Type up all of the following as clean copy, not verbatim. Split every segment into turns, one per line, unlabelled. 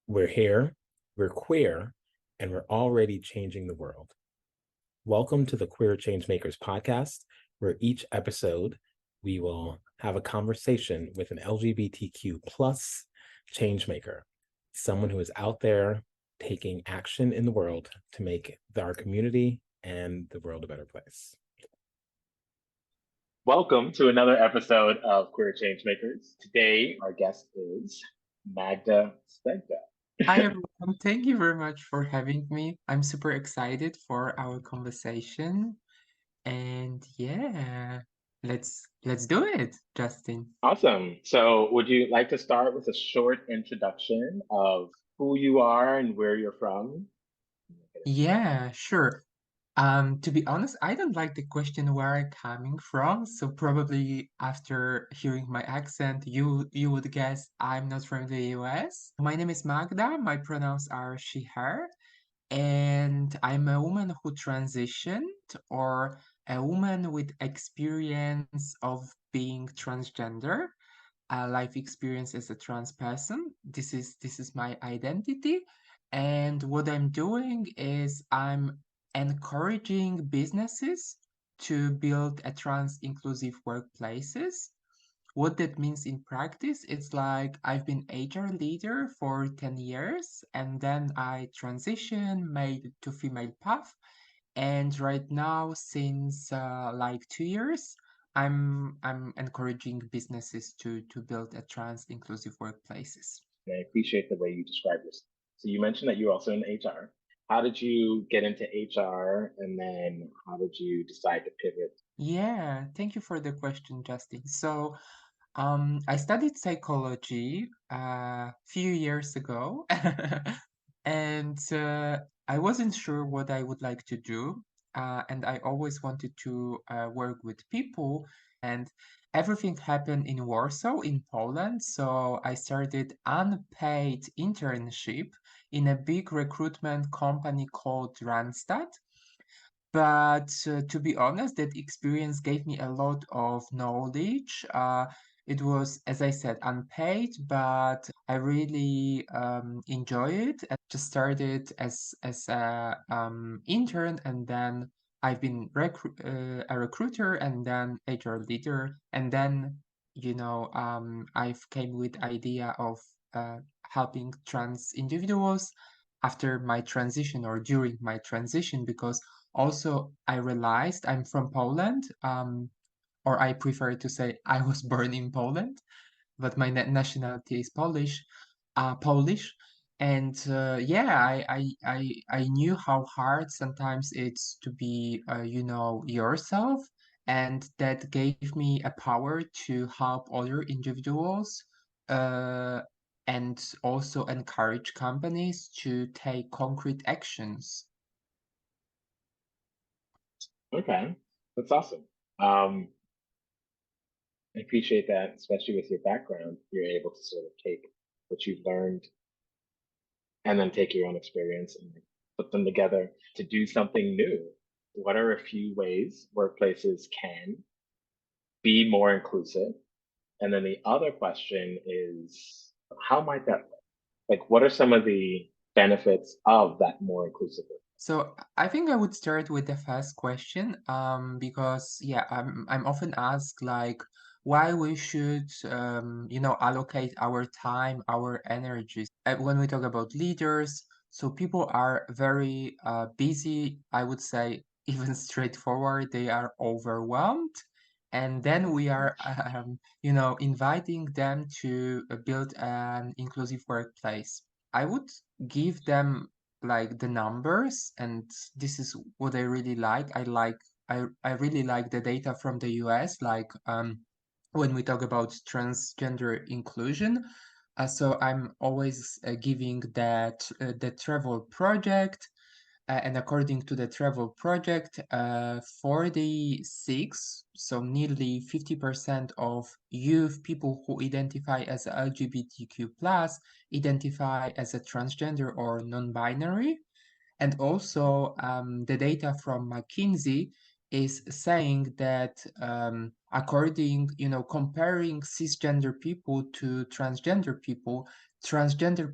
We're here, we're queer, and we're already changing the world. Welcome to the Queer Changemakers podcast, where each episode we will have a conversation with an LGBTQ plus changemaker, someone who is out there taking action in the world to make our community and the world a better place. Welcome to another episode of Queer Changemakers. Today, our guest is Magda Stega.
Hi everyone, thank you very much for having me. I'm super excited for our conversation. And yeah, let's do it, Justin.
Awesome. So, would you like to start with a short introduction of who you are and where you're from?
Yeah, sure. To be honest, I don't like the question where I'm coming from, so probably after hearing my accent, you would guess I'm not from the US. My name is Magda, my pronouns are she, her. And I'm a woman who transitioned or a woman with experience of being transgender, a life experience as a trans person. This is my identity. And what I'm doing is I'm encouraging businesses to build a trans inclusive workplaces. What that means in practice, it's like I've been HR leader for 10 years and then I transitioned male to female path. And right now, since like 2 years, I'm encouraging businesses to build a trans inclusive workplaces.
I appreciate the way you describe this. So, you mentioned that you're also in HR. How did you get into HR, and then how did you decide to pivot?
Yeah, thank you for the question, Justin. So, I studied psychology a few years ago, and I wasn't sure what I would like to do. And I always wanted to work with people, and everything happened in Warsaw, in Poland. So I started unpaid internship in a big recruitment company called Randstad. But to be honest, that experience gave me a lot of knowledge. It was, as I said, unpaid, but I really enjoy it. I just started as a intern, and then I've been a recruiter, and then HR leader, and then I've came with idea of helping trans individuals after my transition or during my transition because also, I realized I'm from Poland, or I prefer to say I was born in Poland, but my nationality is Polish. And yeah, I knew how hard sometimes it's to be, yourself, and that gave me a power to help other individuals, uh, and also encourage companies to take concrete actions.
Okay, that's awesome. Um, I appreciate that, especially with your background. You're able to sort of take what you've learned and then take your own experience and put them together to do something new. What are a few ways workplaces can be more inclusive? And then the other question is, how might that look? Like, what are some of the benefits of that more inclusive work?
So I think I would start with the first question, because yeah, I'm often asked like why we should allocate our time, our energies. When we talk about leaders, so people are very busy, I would say even straightforward, they are overwhelmed. And then we are, inviting them to build an inclusive workplace. I would give them like the numbers, and this is what I really like. I really like the data from the US, like when we talk about transgender inclusion. So I'm always giving that the travel project, and according to the travel project, 46, so nearly 50% of youth people who identify as LGBTQ plus identify as a transgender or non-binary. And also the data from McKinsey, is saying that according, comparing cisgender people to transgender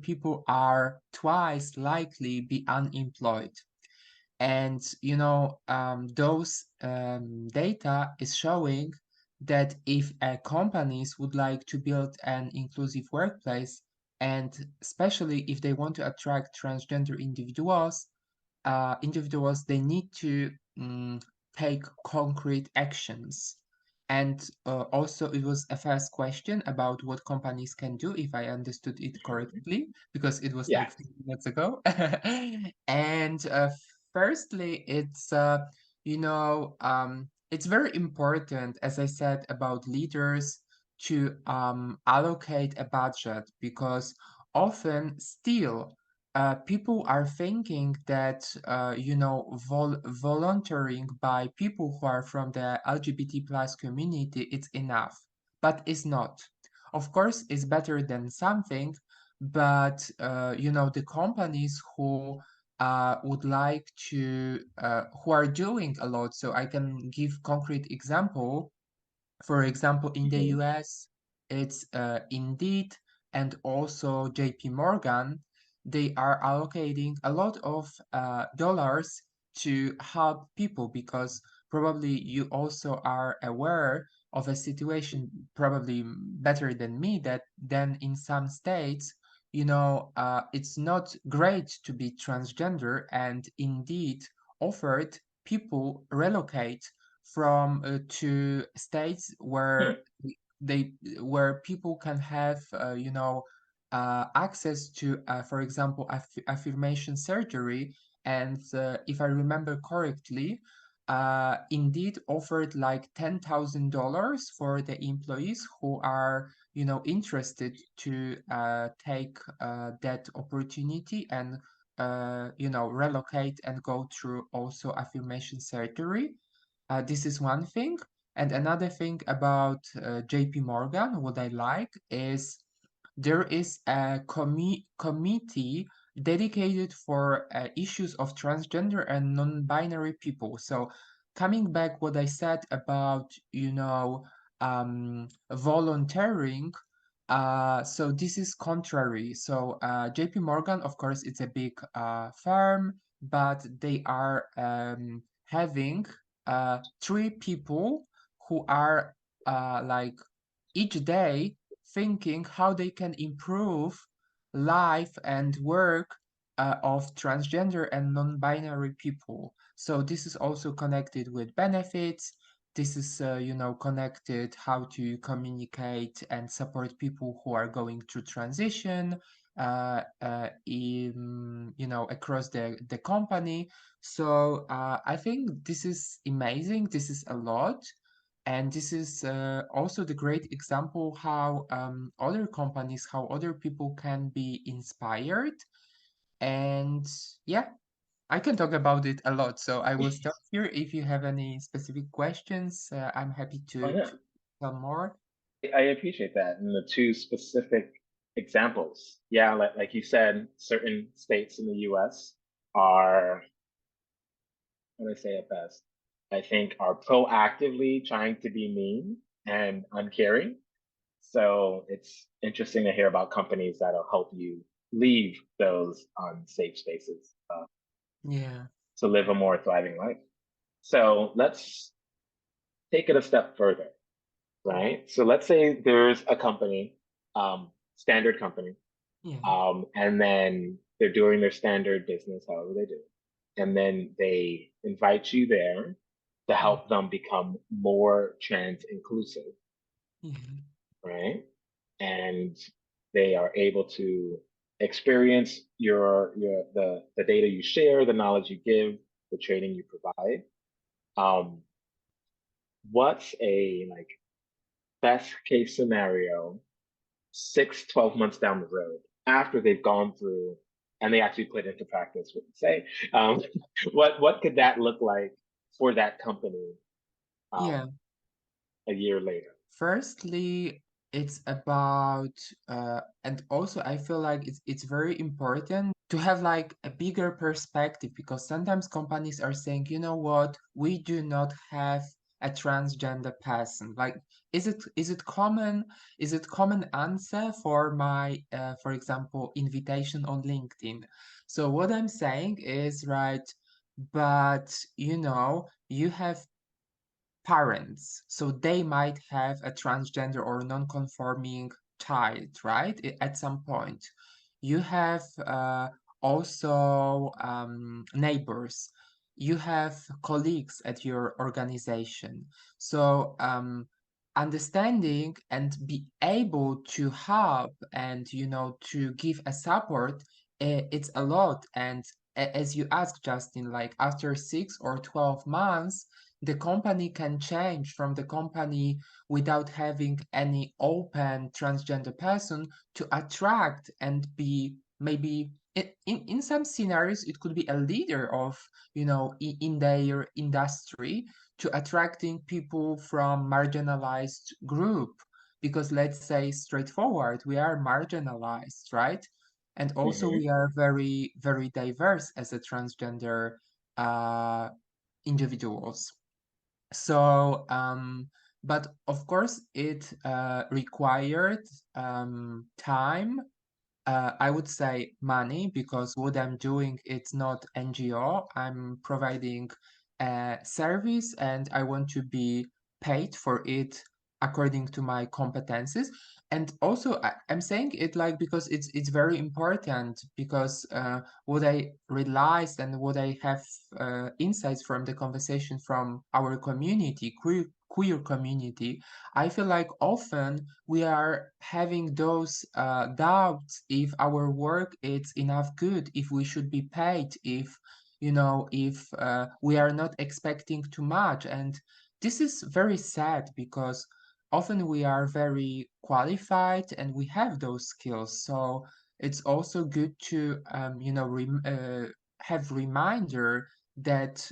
people are twice likely be unemployed. And those data is showing that if companies would like to build an inclusive workplace, and especially if they want to attract transgender individuals, they need to take concrete actions. And also, it was a first question about what companies can do, if I understood it
Mhm.
correctly, because it was like
Yes.
3 minutes ago. And firstly, it's very important, as I said, about leaders to allocate a budget, because often still people are thinking that volunteering by people who are from the LGBT plus community it's enough, but it's not. Of course, it's better than something, but the companies who would like to who are doing a lot. So I can give concrete example. For example, in the
Hmm.
US, it's Indeed and also JP Morgan. They are allocating a lot of dollars to help people, because probably you also are aware of a situation, probably better than me, that then in some states, it's not great to be transgender, and Indeed offered people relocate from to states
Hmm.
they where people can have access to for example affirmation surgery. And if I remember correctly, Indeed offered like $10,000 for the employees who are interested to take that opportunity and relocate and go through also affirmation surgery. This is one thing. And another thing about JP Morgan, what I like is there is a committee dedicated for issues of transgender and non-binary people. So coming back what I said about, volunteering, so this is contrary. So JP Morgan, of course, it's a big firm, but they are having three people who are like each day thinking how they can improve life and work of transgender and non-binary people. So this is also connected with benefits. This is, connected how to communicate and support people who are going through transition, across the company. So I think this is amazing. This is a lot. And this is also the great example how other companies, how other people can be inspired. And yeah, I can talk about it a lot. So I will stop here. If you have any specific questions, I'm happy
Oh
to
yeah.
tell more.
I appreciate that. And the two specific examples. Yeah, like you said, certain states in the US are, how do I say it best? I think are proactively trying to be mean and uncaring. So it's interesting to hear about companies that'll help you leave those unsafe spaces
Yeah,
to live a more thriving life. So let's take it a step further, right? So let's say there's a company, standard company,
yeah,
and then they're doing their standard business, however they do. And then they invite you there to
yeah,
help them become more trans inclusive,
yeah,
right? And they are able to experience the data you share, the knowledge you give, the training you provide. Um, what's a like best case scenario 6, 12 months down the road after they've gone through and they actually put into practice what you say? Um, what could that look like for that company
yeah.
um, a year later?
Firstly, it's about, and also I feel like it's very important to have like a bigger perspective, because sometimes companies are saying, you know what, we do not have a transgender person. Like, is it common answer for my for example invitation on LinkedIn? So what I'm saying is, right, but you have parents, so they might have a transgender or non-conforming child, right? At some point, you have also neighbors, you have colleagues at your organization. So understanding and be able to help and to give a support, it's a lot. And as you asked, Justin, like after 6 or 12 months, the company can change from the company without having any open transgender person to attract and be maybe in some scenarios it could be a leader of in their industry, to attracting people from marginalized group, because let's say straightforward, we are marginalized, right? And also
Hmm.
we are very very diverse as a transgender uh, individuals. So, but of course, it required time. I would say money, because what I'm doing, it's not NGO. I'm providing a service and I want to be paid for it according to my competencies. And also, I'm saying it like because it's very important, because what I realized and what I have insights from the conversation from our community, queer community, I feel like often we are having those doubts if our work is enough good, if we should be paid, if we are not expecting too much. And this is very sad, because often we are very qualified and we have those skills. So it's also good to have reminder that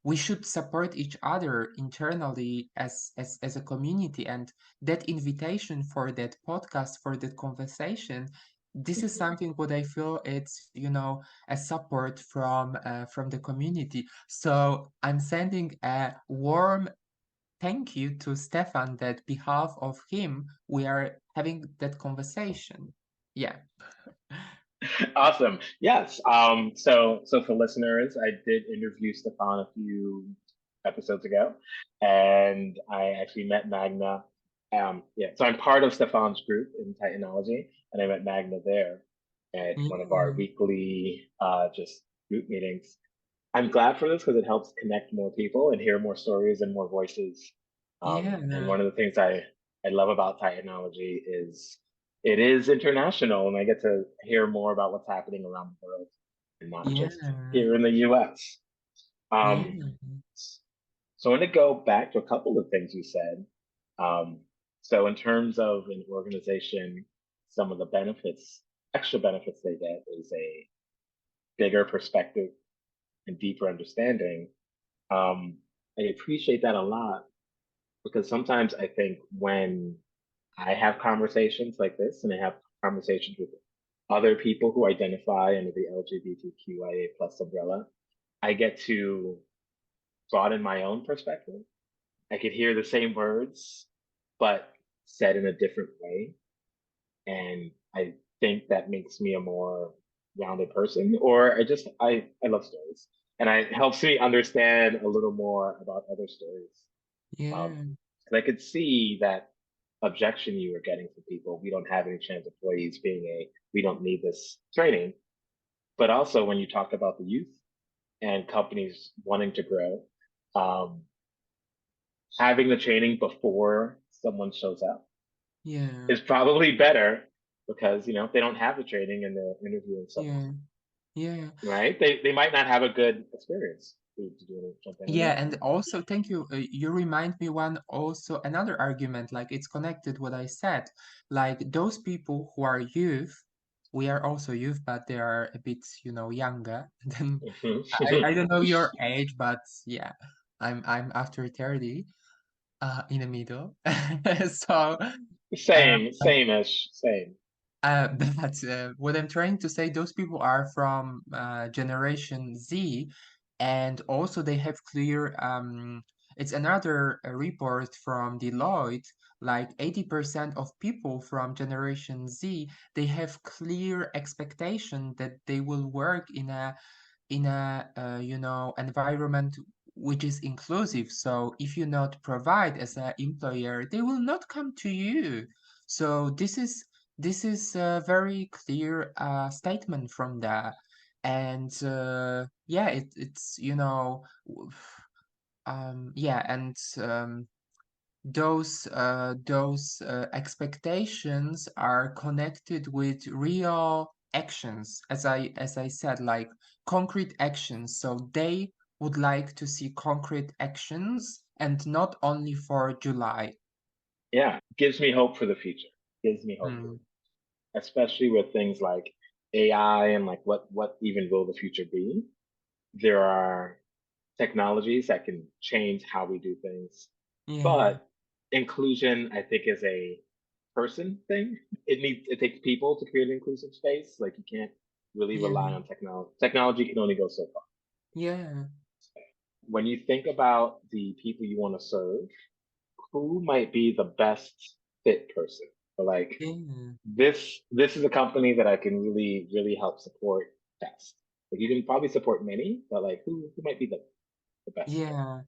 we should support each other internally as a community. And that invitation for that podcast, for that conversation, this is
Hmm.
something what I feel it's a support from the community. So I'm sending a warm thank you to Stefan, that behalf of him we are having that conversation. Yeah.
Awesome. Yes. So for listeners, I did interview Stefan a few episodes ago, and I actually met Magna. Yeah. So I'm part of Stefan's group in Titanology, and I met Magna there at one of our
Yeah.
weekly just group meetings. I'm glad for this because it helps connect more people and hear more stories and more voices. And
Yeah.
one of the things I love about Titanology is it is international, and I get to hear more about what's happening around the world and not
Yeah.
just here in the US. Um,
Yeah.
so I want to go back to a couple of things you said. Um, so in terms of an organization, some of the benefits, extra benefits they get is a bigger perspective and deeper understanding. Um, I appreciate that a lot because sometimes I think when I have conversations like this and I have conversations with other people who identify under the LGBTQIA plus umbrella, I get to broaden my own perspective. I could hear the same words, but said in a different way. And I think that makes me a more rounded person, or I love stories. And it helps me understand a little more about other stories. Um,
Yeah.
'Cause I could see that objection you were getting from people. We don't have any trans employees we don't need this training. But also when you talk about the youth and companies wanting to grow, um, having the training before someone shows up
Yeah.
is probably better because, they don't have the training and they're interviewing someone,
Yeah. Yeah.
right? They might not have a good experience to do something like
Yeah,
that.
and also thank you. You remind me one also another argument, like it's connected what I said. Like those people who are youth, we are also youth, but they are a bit, younger than I don't know your age, but yeah, I'm after 30, in the middle. So uh,
Same, same.
But what I'm trying to say, those people are from Generation Z, and also they have clear. It's another report from Deloitte. Like 80% of people from Generation Z, they have clear expectation that they will work in a environment which is inclusive. So if you not provide as an employer, they will not come to you. So this is a very clear statement from there. And yeah, it's yeah, and those expectations are connected with real actions, as I said, like concrete actions. So they would like to see concrete actions and not only for July.
Yeah, gives me hope for the future. Gives me hope for the,
Mm,
especially with things like AI and like what even will the future be? There are technologies that can change how we do things,
yeah,
but inclusion, I think, is a person thing. It takes people to create an inclusive space. Like you can't really rely
yeah,
on technology. Technology can only go so far.
yeah,
When you think about the people you want to serve, who might be the best fit person? For like
yeah,
this is a company that I can really help support best. Like you can probably support many, but like who might be the best fit?
yeah.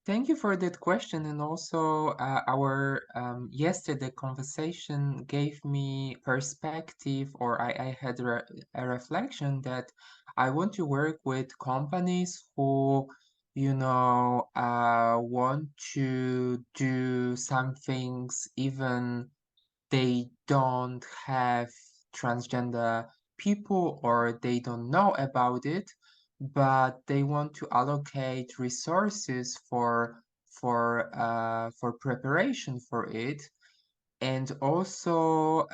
Thank you for that question, and also our yesterday conversation gave me perspective, or I had a reflection that I want to work with companies who, want to do some things even they don't have transgender people or they don't know about it, but they want to allocate resources for preparation for it. And also,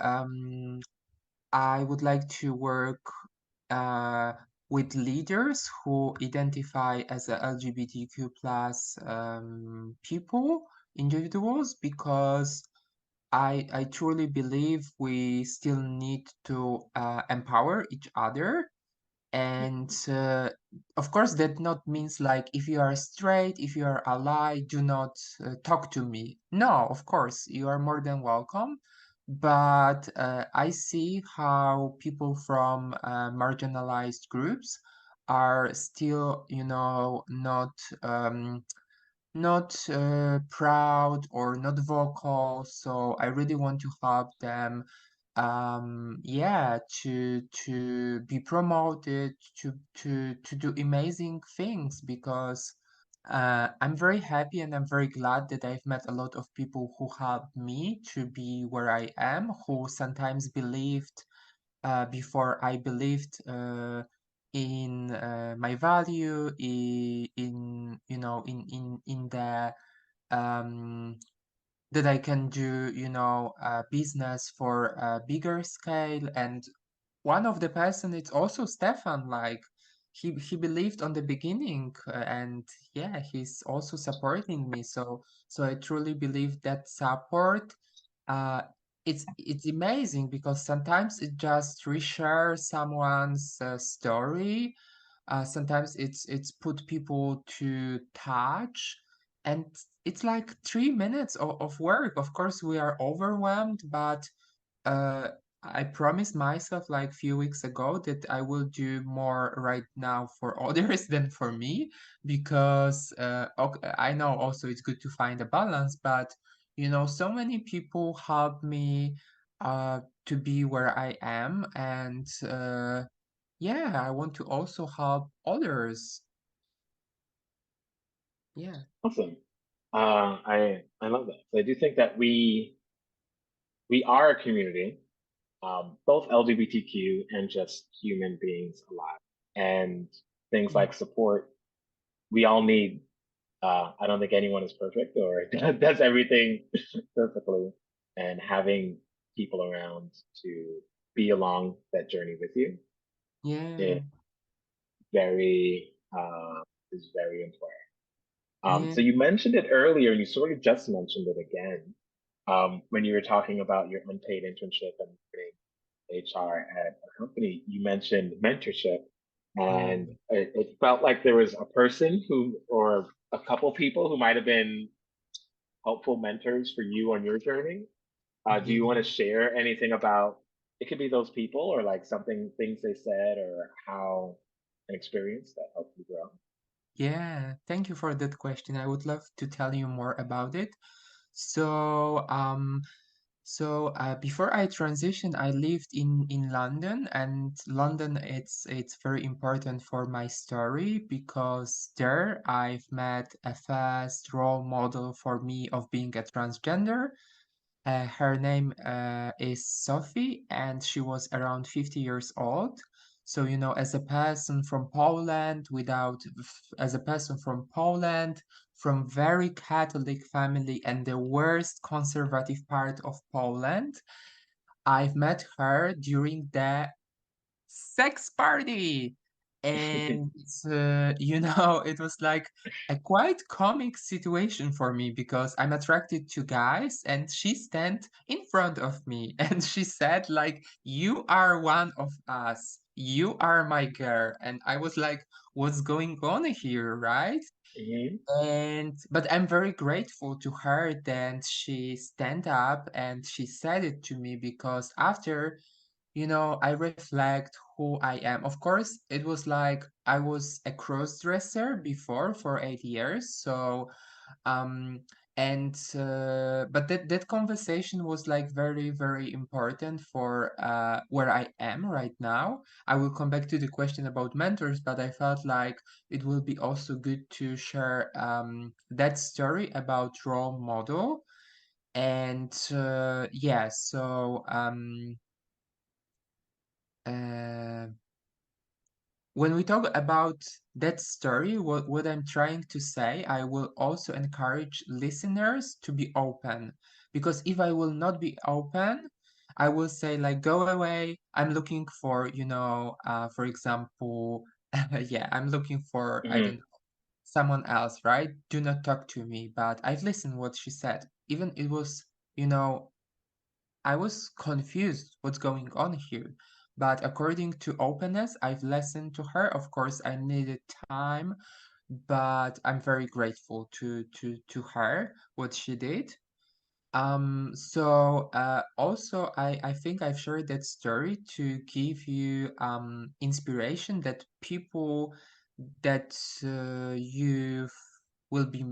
I would like to work uh, with leaders who identify as a LGBTQ plus people, individuals, because I truly believe we still need to empower each other. And of course, that not means like if you are straight, if you are ally, do not talk to me. No, of course, you are more than welcome. But I see how people from marginalized groups are still, not proud or not vocal. So I really want to help them, yeah, to be promoted, to do amazing things because I'm very happy and I'm very glad that I've met a lot of people who helped me to be where I am, who sometimes believed before I believed in my value, in the um, that I can do, business for a bigger scale. And one of the person, it's also Stefan, like he believed on the beginning, and yeah, he's also supporting me. So I truly believe that support, uh, it's amazing because sometimes it just reshare someone's story. Sometimes it's put people to touch, and it's like 3 minutes of work. Of course, we are overwhelmed, but uh, I promised myself like few weeks ago that I will do more right now for others than for me because okay, I know also it's good to find a balance, but so many people help me to be where I am, and yeah, I want to also help others. Yeah,
Awesome. I love that. So I do think that we are a community, both LGBTQ and just human beings alive, and things
yeah,
like support. We all need. I don't think anyone is perfect or does everything perfectly, and having people around to be along that journey with you is
yeah,
very is very important.
yeah,
So you mentioned it earlier, and you sort of just mentioned it again when you were talking about your unpaid internship and marketing. HR at a company, you mentioned mentorship, and
Mm,
it felt like there was a person who, or a couple people who might have been helpful mentors for you on your journey. Do you want to
yeah.
share anything about? It could be those people, or like something, things they said, or how an experience that helped you grow.
Yeah, thank you for that question. I would love to tell you more about it. So, before I transitioned, I lived in London, and London it's very important for my story because there I've met a fast role model for me of being a transgender. Her name is Sophie, and she was around 50 years old. So, as a person from Poland, as a person from Poland, from very Catholic family and the worst conservative part of Poland, I've met her during the sex party. And, it was like a quite comic situation for me because I'm attracted to guys and she stand in front of me and she said like, you are one of us. You are my girl. And I was like, what's going on here, right?
Hmm.
But I'm very grateful to her that she stand up and she said it to me because after I reflect who I am. Of course, it was like I was a cross-dresser before for 8 years. So, um, but that conversation was like very, very important for where I am right now. I will come back to the question about mentors, but I felt like it will be also good to share that story about role model. And yeah, so uh, when we talk about that story, what I'm trying to say, I will also encourage listeners to be open. Because if I will not be open, I will say, like, go away. I'm looking for, for example, yeah, I'm looking for, I don't
Hmm.
know, someone else, right? Do not talk to me. But I've listened what she said. Even it was, you know, I was confused what's going on here. But according to openness, I've listened to her. Of course, I needed time, but I'm very grateful to her what she did. Also I think I've shared that story to give you inspiration that people that you will be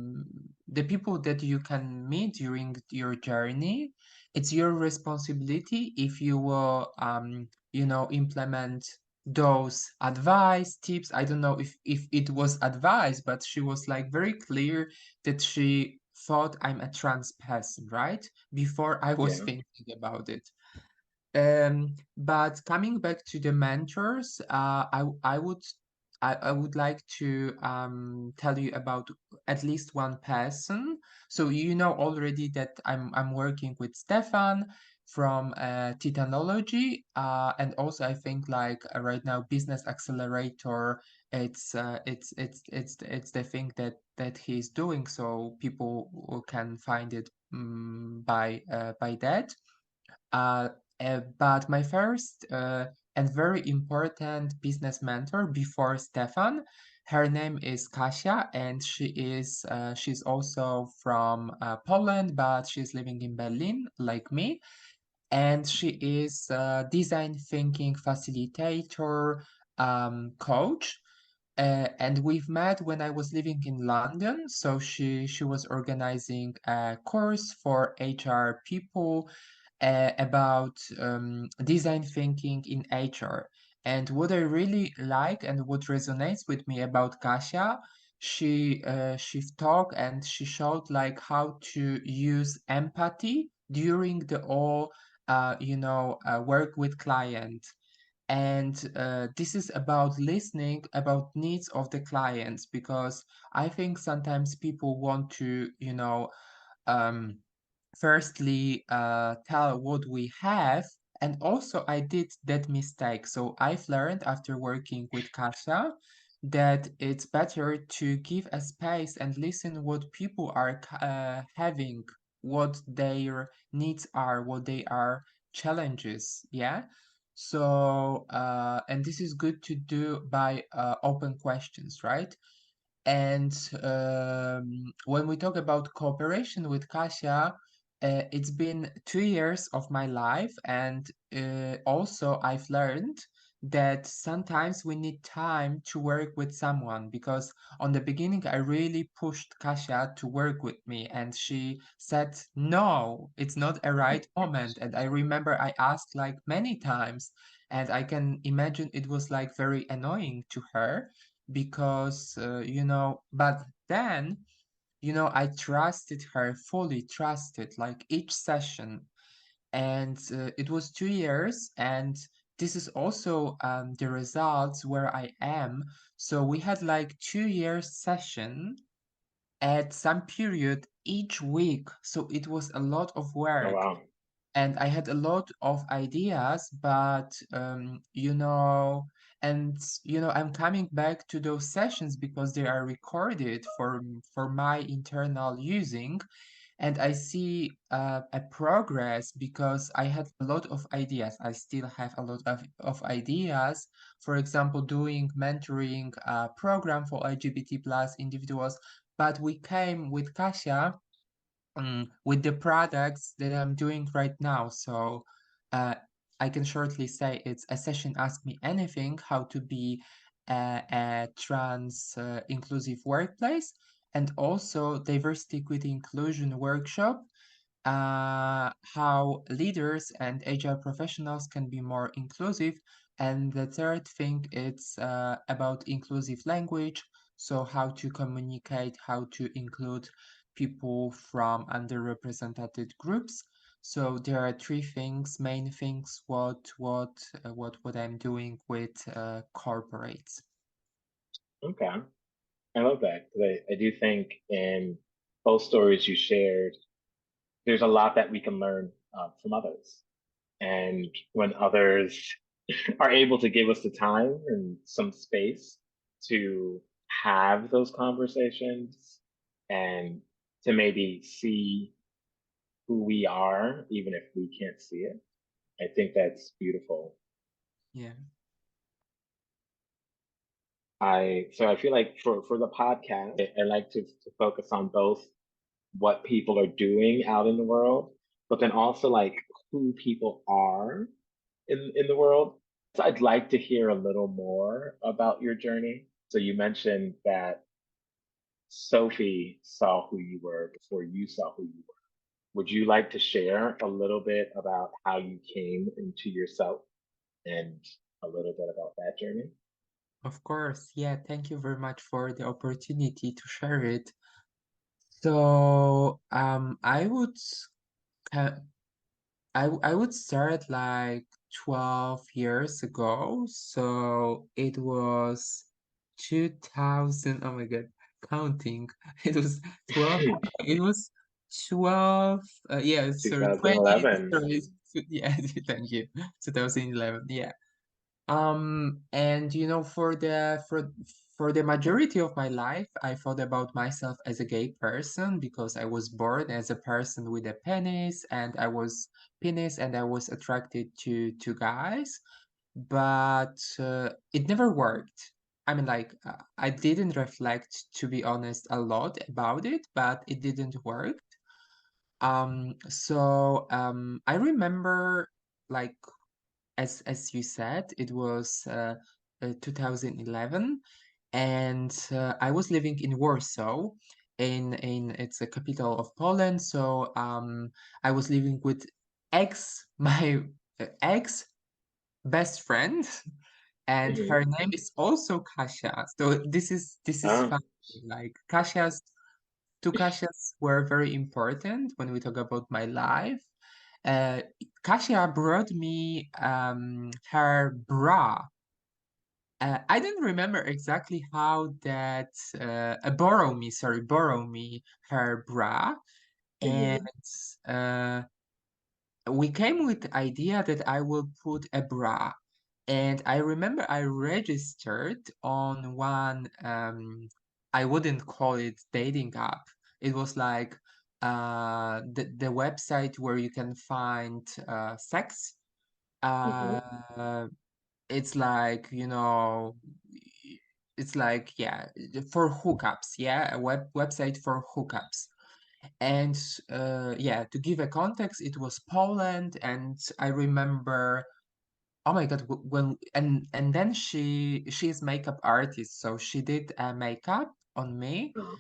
the people that you can meet during your journey. It's your responsibility if you will implement those advice tips. I don't know if it was advice, but she was like very clear that she thought I'm a trans person, right? Before I was
Yeah.
thinking about it. But coming back to the mentors, I would like to tell you about at least one person. So you know already that I'm working with Stefan from Titanology, and also I think like right now Business Accelerator. It's the thing that he's doing, so people can find it by that. Uh, but my first and very important business mentor before Stefan, her name is Kasia, and she's also from Poland, but she's living in Berlin, like me. And she is a design thinking facilitator, coach. And we've met when I was living in London. So she was organizing a course for HR people about design thinking in HR. And what I really like and what resonates with me about Kasia, she talked and she showed like how to use empathy during the all work with client. And this is about listening about needs of the clients because I think sometimes people want to um, firstly tell what we have. And also I did that mistake, so I've learned after working with Kasia that it's better to give a space and listen what people are having, what their needs are, what they are challenges. Yeah. So, and this is good to do by open questions, right? And when we talk about cooperation with Kasia, it's been 2 years of my life, and also I've learned that sometimes we need time to work with someone because on the beginning I really pushed Kasia to work with me, and she said, "No, it's not a right moment." And I remember I asked like many times, and I can imagine it was like very annoying to her because but then I trusted her, fully trusted, like each session. And it was 2 years, and this is also the results where I am. So we had like 2 years session at some period each week, so it was a lot of
Oh
work,
wow.
and I had a lot of ideas, but and I'm coming back to those sessions because they are recorded for my internal using, and I see a progress because I had a lot of ideas. I still have a lot of ideas. For example, doing mentoring program for LGBT plus individuals, but we came with Kasia with the products that I'm doing right now. So uh, I can shortly say it's a session Ask Me Anything, how to be a trans inclusive workplace, and also diversity, equity, inclusion workshop, how leaders and HR professionals can be more inclusive. And the third thing is about inclusive language. So how to communicate, how to include people from underrepresented groups. So there are three things, main things, what I'm doing with corporates.
Okay. I love that because I do think in both stories you shared, there's a lot that we can learn from others. And when others are able to give us the time and some space to have those conversations and to maybe see who we are, even if we can't see it, I think that's beautiful.
Yeah,
I feel like for the podcast, I like to focus on both what people are doing out in the world, but then also like who people are in the world. So I'd like to hear a little more about your journey. So you mentioned that Sophie saw who you were before you saw who you were. Would you like to share a little bit about how you came into yourself and a little bit about that journey?
of course. Yeah, thank you very much for the opportunity to share it. So, ca- I would start like 12 years ago. So it was 2000. Oh my God, counting. It was 12. It was 12. Yeah, sorry, 20.
2011.
Sorry, yeah, thank you. 2011. Yeah. And for the majority of my life, I thought about myself as a gay person because I was born as a person with a penis, and I was attracted to guys, but it never worked. I mean, like, I didn't reflect, to be honest, a lot about it, but it didn't work. I remember, like, as you said, it was 2011, and I was living in Warsaw, in it's a capital of Poland. So I was living with my ex best friend, and her
Hmm.
name is also Kasia. So this is
Oh,
fun. Like Kasia's two Kasias were very important when we talk about my life. uh, Kasia brought me her bra. I don't remember exactly how that borrow me her bra, and
hmm.
uh, we came with the idea that I will put a bra. And I remember I registered on one, I wouldn't call it dating app. It was like the website where you can find sex.
Hmm.
Uh, it's like, it's like, yeah, for hookups, yeah, a website for hookups. And yeah, to give a context, it was Poland, and I remember, oh my God, when and then she's makeup artist, so she did makeup on me,
Oh.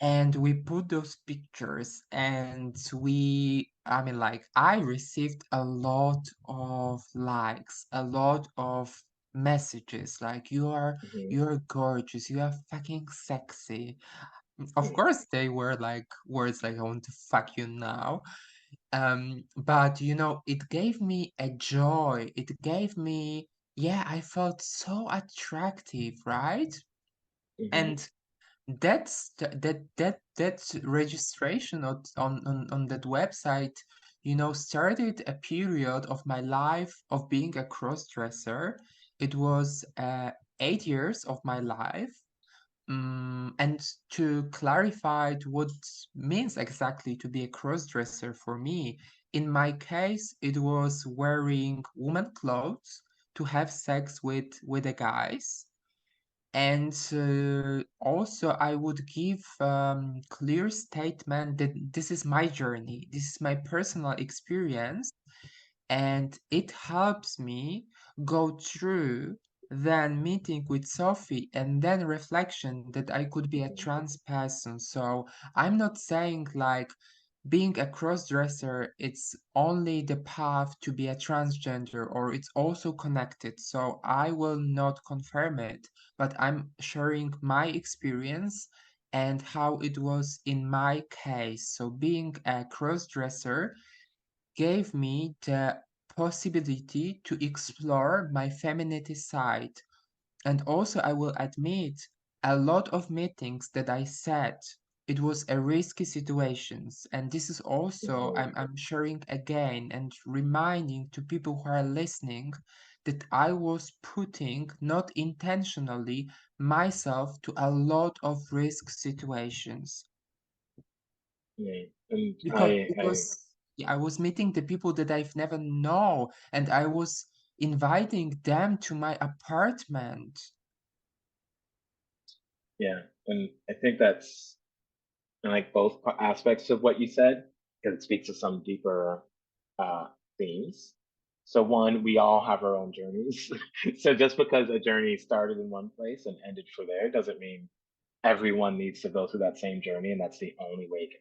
and we put those pictures, and I mean, like, I received a lot of likes, a lot of messages, like,
Hmm.
you're gorgeous, you are fucking sexy. Of
Hmm.
course, they were like words like, I want to fuck you now. But it gave me a joy. It gave me, yeah, I felt so attractive, right?
Hmm.
And that registration on that website, started a period of my life of being a cross-dresser. It was 8 years of my life. And to clarify what means exactly to be a cross-dresser for me, in my case, it was wearing woman clothes to have sex with the guys. And also, I would give clear statement that this is my journey, this is my personal experience, and it helps me go through then meeting with Sophie and then reflection that I could be a
Hmm.
trans person. So I'm not saying like being a cross-dresser, it's only the path to be a transgender, or it's also connected. So I will not confirm it, but I'm sharing my experience and how it was in my case. So being a cross-dresser gave me the possibility to explore my femininity side. And also, I will admit, a lot of meetings that I said, it was a risky situations. And this is also,
Hmm.
I'm sharing again and reminding to people who are listening that I was putting, not intentionally, myself to a lot of risk situations.
Yeah. And
Because yeah, I was meeting the people that I've never know, and I was inviting them to my apartment.
yeah, and I think that's and like both aspects of what you said because it speaks to some deeper uh, themes. So one, we all have our own journeys. So just because a journey started in one place and ended for there doesn't mean everyone needs to go through that same journey, and that's the only way it can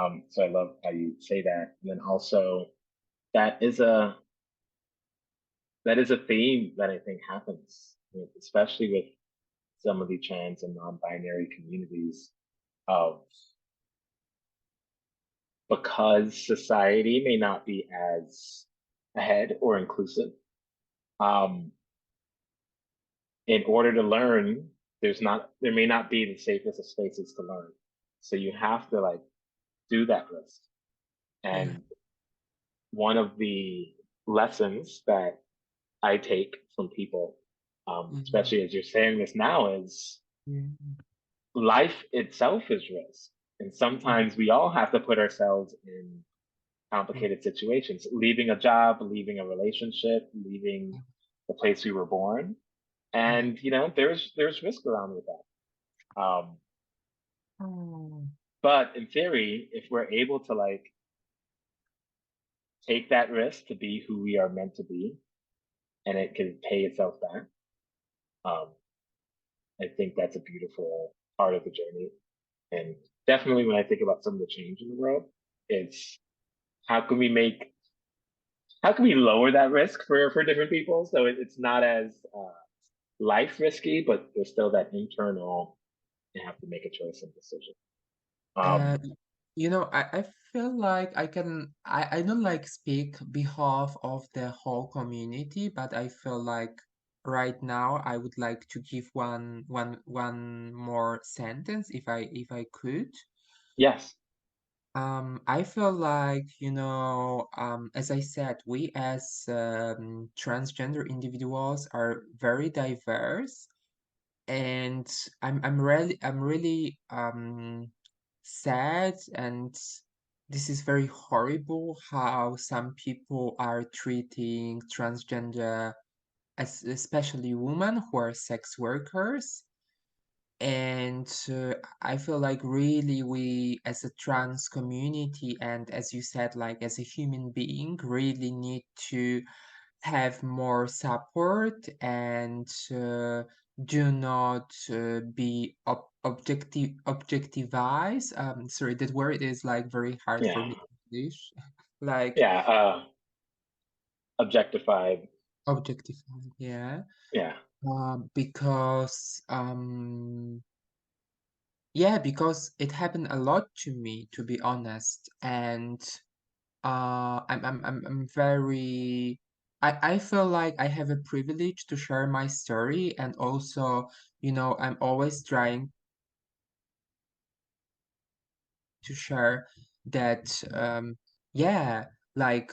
happen. So I love how you say that, and then also that is a that is a theme that I think happens, especially with some of the trans and non-binary communities of because society may not be as ahead or inclusive. Um, in order to learn, there may not be the safest of spaces to learn. So you have to like do that list.
Yeah.
And one of the lessons that I take from people,
Yeah.
especially as you're saying this now, is
Yeah.
life itself is risk. And
Yeah.
sometimes we all have to put ourselves in complicated situations, leaving a job, leaving a relationship, leaving the place we were born.
Yeah.
And there's risk around with that.
Oh.
But in theory, if we're able to like take that risk to be who we are meant to be, and it can pay itself back, um, I think that's a beautiful part of the journey. And definitely, when I think about some of the change in the world, it's how can we make how can we lower that risk for different people so it's not as life risky, but there's still that internal, you have to make a choice and decision.
Uh,
Um,
I feel like I don't like speak behalf of the whole community, but I feel like right now I would like to give one more sentence if I could.
yes.
I feel like, as I said, we as transgender individuals are very diverse, and I'm really sad and this is very horrible how some people are treating transgender, as especially women who are sex workers. And I feel like really we, as a trans community, and as you said, like as a human being, really need to have more support and do not be objectivize. Sorry, that word is like very hard for
Yeah,
me in English. Like
yeah, objectified.
objectify, yeah.
Yeah.
Because yeah, because it happened a lot to me, to be honest, and I'm very. I feel like I have a privilege to share my story, and also, I'm always trying to share that, yeah, like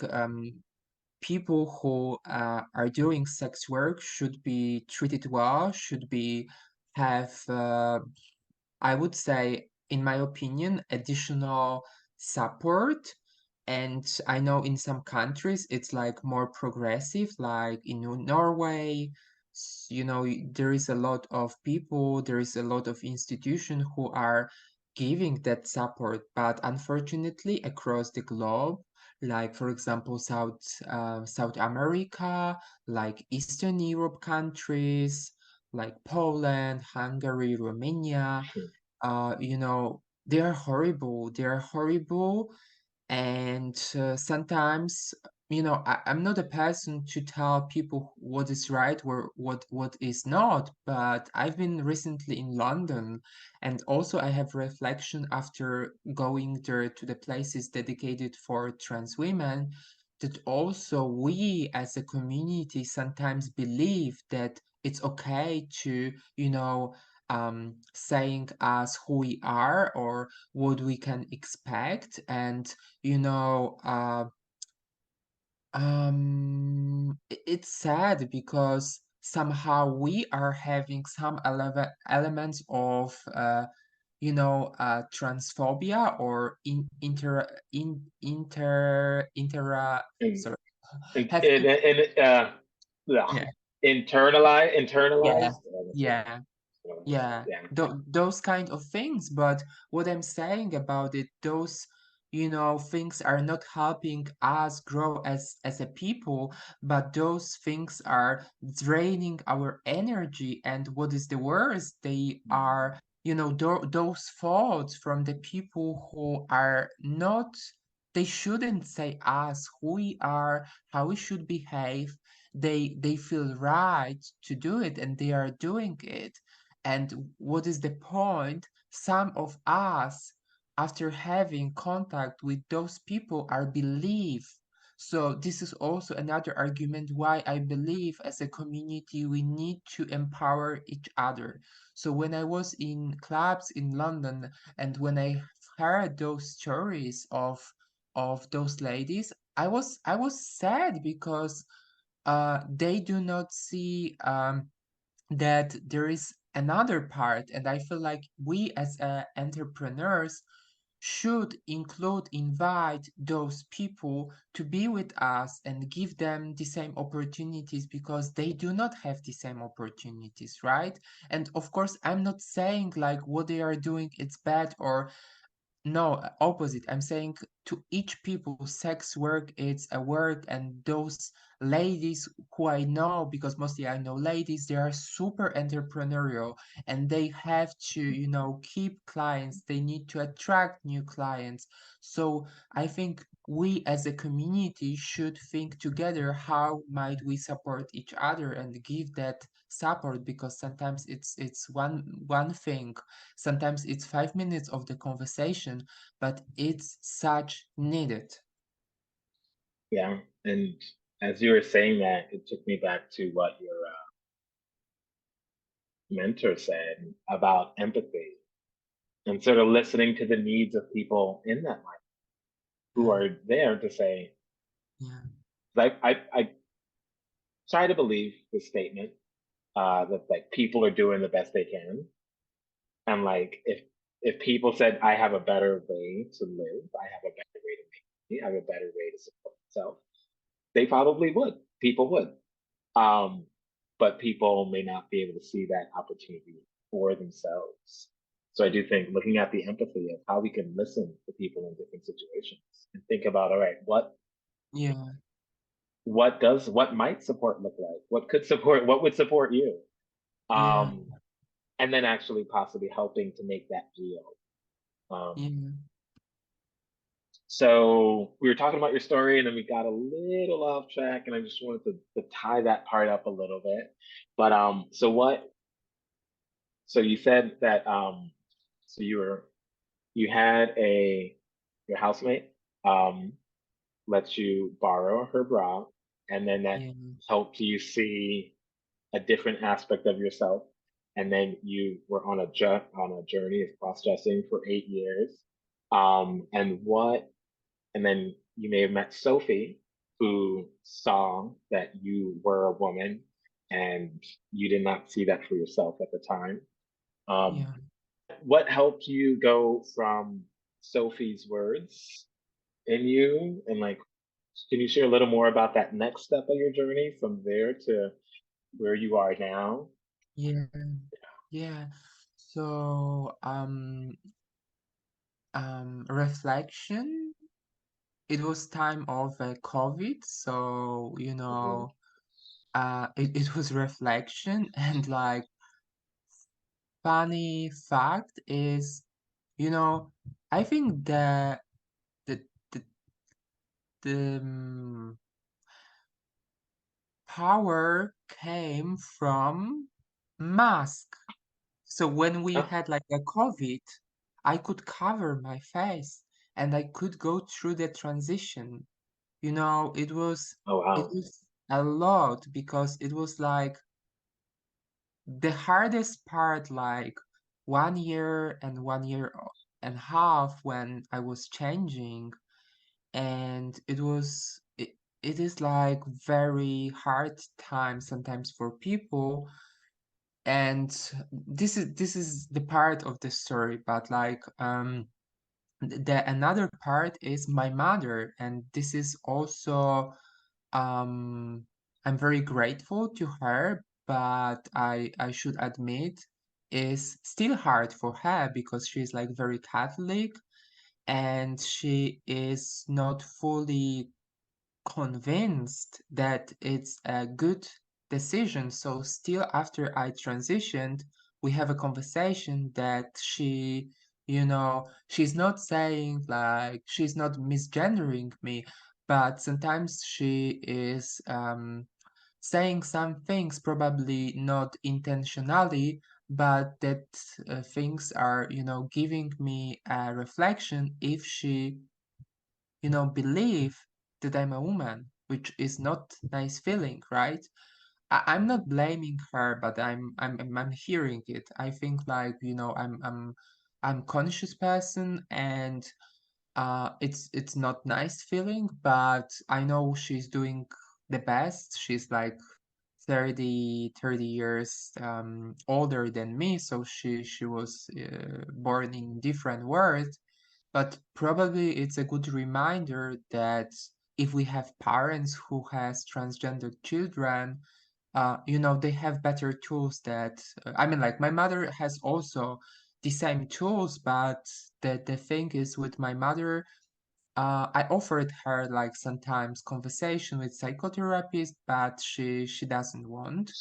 people who are doing sex work should be treated well, should be have I would say, in my opinion, additional support. And I know in some countries it's like more progressive, like in Norway, there is a lot of people, there is a lot of institutions who are giving that support. But unfortunately, across the globe, like for example, South America, like Eastern Europe countries, like Poland, Hungary, Romania, they are horrible. They are horrible, and sometimes, I'm not a person to tell people what is right or what is not. But I've been recently in London, and also I have reflection after going there to the places dedicated for trans women, that also we as a community sometimes believe that it's okay to, saying us who we are or what we can expect. And it's sad because somehow we are having some elements of transphobia or
And
sorry,
and
have
and, and
yeah,
yeah,
yeah,
internalized. That's what
yeah.
what I want to say.
Yeah,
Yeah.
those kind of things. But what I'm saying about it, those, things are not helping us grow as a people, but those things are draining our energy. And what is the worst, they are, those thoughts from the people who are not, they shouldn't say us who we are, how we should behave. They feel right to do it, and they are doing it. And what is the point? Some of us, after having contact with those people, are believe. So this is also another argument why I believe as a community we need to empower each other. So when I was in clubs in London, and when I heard those stories of those ladies, I was sad because they do not see that there is another part. And I feel like we as entrepreneurs should invite those people to be with us and give them the same opportunities, because they do not have the same opportunities, right? And of course, I'm not saying like what they are doing it's bad, or no, opposite. I'm saying to each people, sex work it's a work, and those ladies who I know, because mostly I know ladies, they are super entrepreneurial, and they have to, keep clients. They need to attract new clients. So I think we as a community should think together how might we support each other and give that support, because sometimes it's one thing. Sometimes it's 5 minutes of the conversation, but it's such needed.
Yeah. And as you were saying that, it took me back to what your mentor said about empathy and sort of listening to the needs of people in that life who
Yeah,
are there to say,
yeah,
I try to believe the statement that like people are doing the best they can. And like if people said, I have a better way to live, I have a better way to make money, I have a better way to support myself, they probably would. People would. Um, but people may not be able to see that opportunity for themselves. So I do think looking at the empathy of how we can listen to people in different situations and think about, all right,
Yeah,
what might support look like? What would support you?
yeah,
Um, and then actually possibly helping to make that real. Um,
yeah,
so we were talking about your story and then we got a little off track and I just wanted to tie that part up a little bit. But so you said that so you had a your housemate um lets you borrow her bra and then that
yeah,
helped you see a different aspect of yourself. And then you were on on a journey of cross-dressing for 8 years. And what and then you may have met Sophie, who saw that you were a woman and you did not see that for yourself at the time. Um,
yeah.
what helped you go from Sophie's words in you and like, can you share a little more about that next step of your journey from there to where you are now?
Yeah, yeah. So, reflection. It was time of COVID, so
Mhm.
it was reflection and like funny fact is, you know, I think the the the power came from mask. So when we
Oh,
had like a COVID, I could cover my face and I could go through the transition.
oh
It
wow.
was a lot because it was like the hardest part, like 1 year and 1 year and a half when I was changing, and it is like very hard time sometimes for people, and this is the part of the story, but like the another part is my mother, and this is also um I'm very grateful to her, but I should admit is still hard for her because she's like very Catholic and she is not fully convinced that it's a good decision. So still after I transitioned, we have a conversation that she's not saying like she's not misgendering me, but sometimes she is saying some things probably not intentionally, but that things are, giving me a reflection if she believe that I'm a woman, which is not nice feeling, right? I'm not blaming her, but I'm hearing it. I think like, I'm conscious person and it's not nice feeling, but I know she's doing the best. She's like 30 years older than me, so she was born in different world, but probably it's a good reminder that if we have parents who has transgender children, they have better tools that I mean, like my mother has also the same tools, but the thing is with my mother, I offered her like sometimes conversation with psychotherapist, but she doesn't want.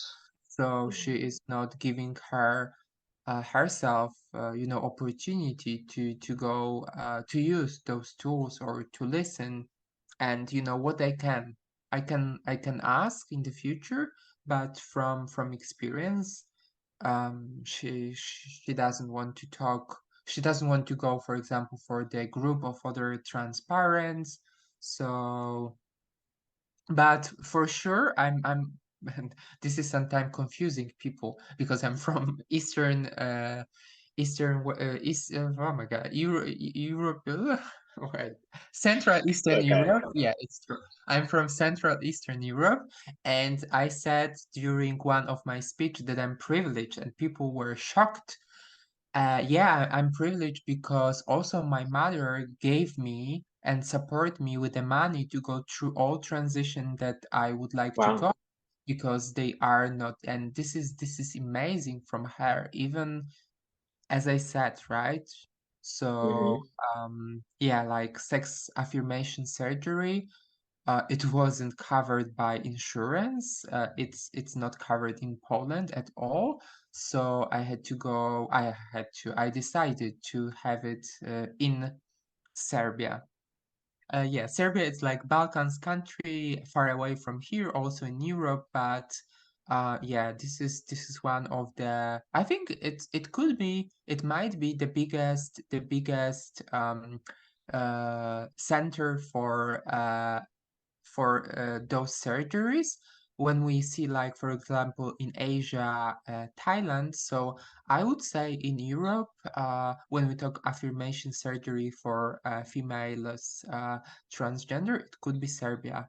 So she
Mhm.
is not giving her herself, opportunity to go to use those tools or to listen. And what I can ask in the future, but from experience, she doesn't want to talk. She doesn't want to go, for example, for the group of other transparents. So, but for sure, I'm. And this is sometimes confusing people because I'm from East. Oh my God, Europe. Wait, Central Eastern
Okay.
Europe. Yeah, it's true. I'm from Central Eastern Europe, and I said during one of my speech that I'm privileged, and people were shocked Yeah, I'm privileged because also my mother gave me and support me with the money to go through all transition that I would like to
Wow.
go because they are not, and this is amazing from her, even as I said, right? So,
Hmm.
yeah, like sex affirmation surgery, it wasn't covered by insurance. It's not covered in Poland at all. So I decided to have it in Serbia. Yeah, Serbia is like Balkans country, far away from here, also in Europe, but yeah, this is one of the. I think it might be the biggest center for those surgeries when we see, like, for example, in Asia, Thailand. So I would say in Europe, when we talk affirmation surgery for females transgender, it could be Serbia.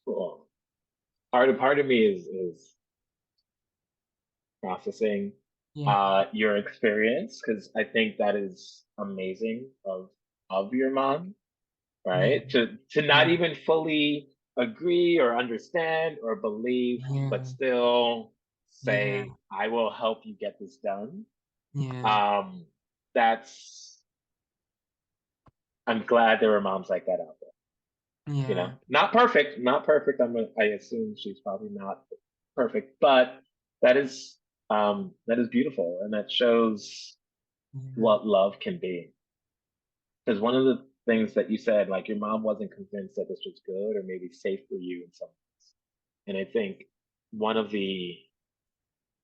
Cool. Part of me is processing
Yeah,
your experience because I think that is amazing of your mom,
yeah,
right? To not
yeah,
even fully agree or understand or believe, but
yeah,
still
yeah,
say, "I will help you get this done."
yeah,
Um, that's I'm glad there are moms like that out there.
yeah,
Not perfect, not perfect. I assume she's probably not perfect, but that is beautiful, and that shows
yeah,
what love can be. Because one of the things that you said, like your mom wasn't convinced that this was good or maybe safe for you in some ways. And I think one of the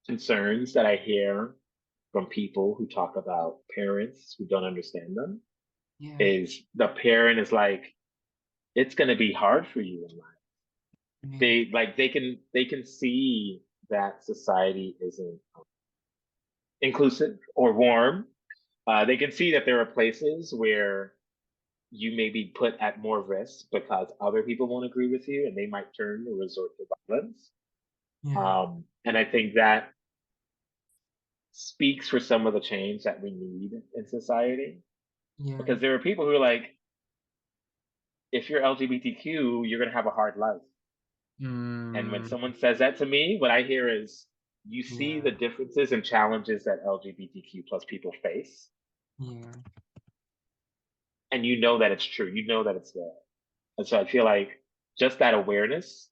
concerns that I hear from people who talk about parents who don't understand them
yeah,
is the parent is like, it's going to be hard for you in life.
yeah,
They can see that society isn't inclusive or warm. They can see that there are places where you may be put at more risk because other people won't agree with you and they might turn or resort to violence.
yeah,
And I think that speaks for some of the change that we need in society
yeah.
because there are people who are like, if you're LGBTQ, you're going to have a hard life. And when
Mm,
someone says that to me, what I hear is, you see the
yeah,
differences and challenges that LGBTQ plus people face,
yeah,
and you know that it's true. You know that it's there. And so I feel like just that awareness,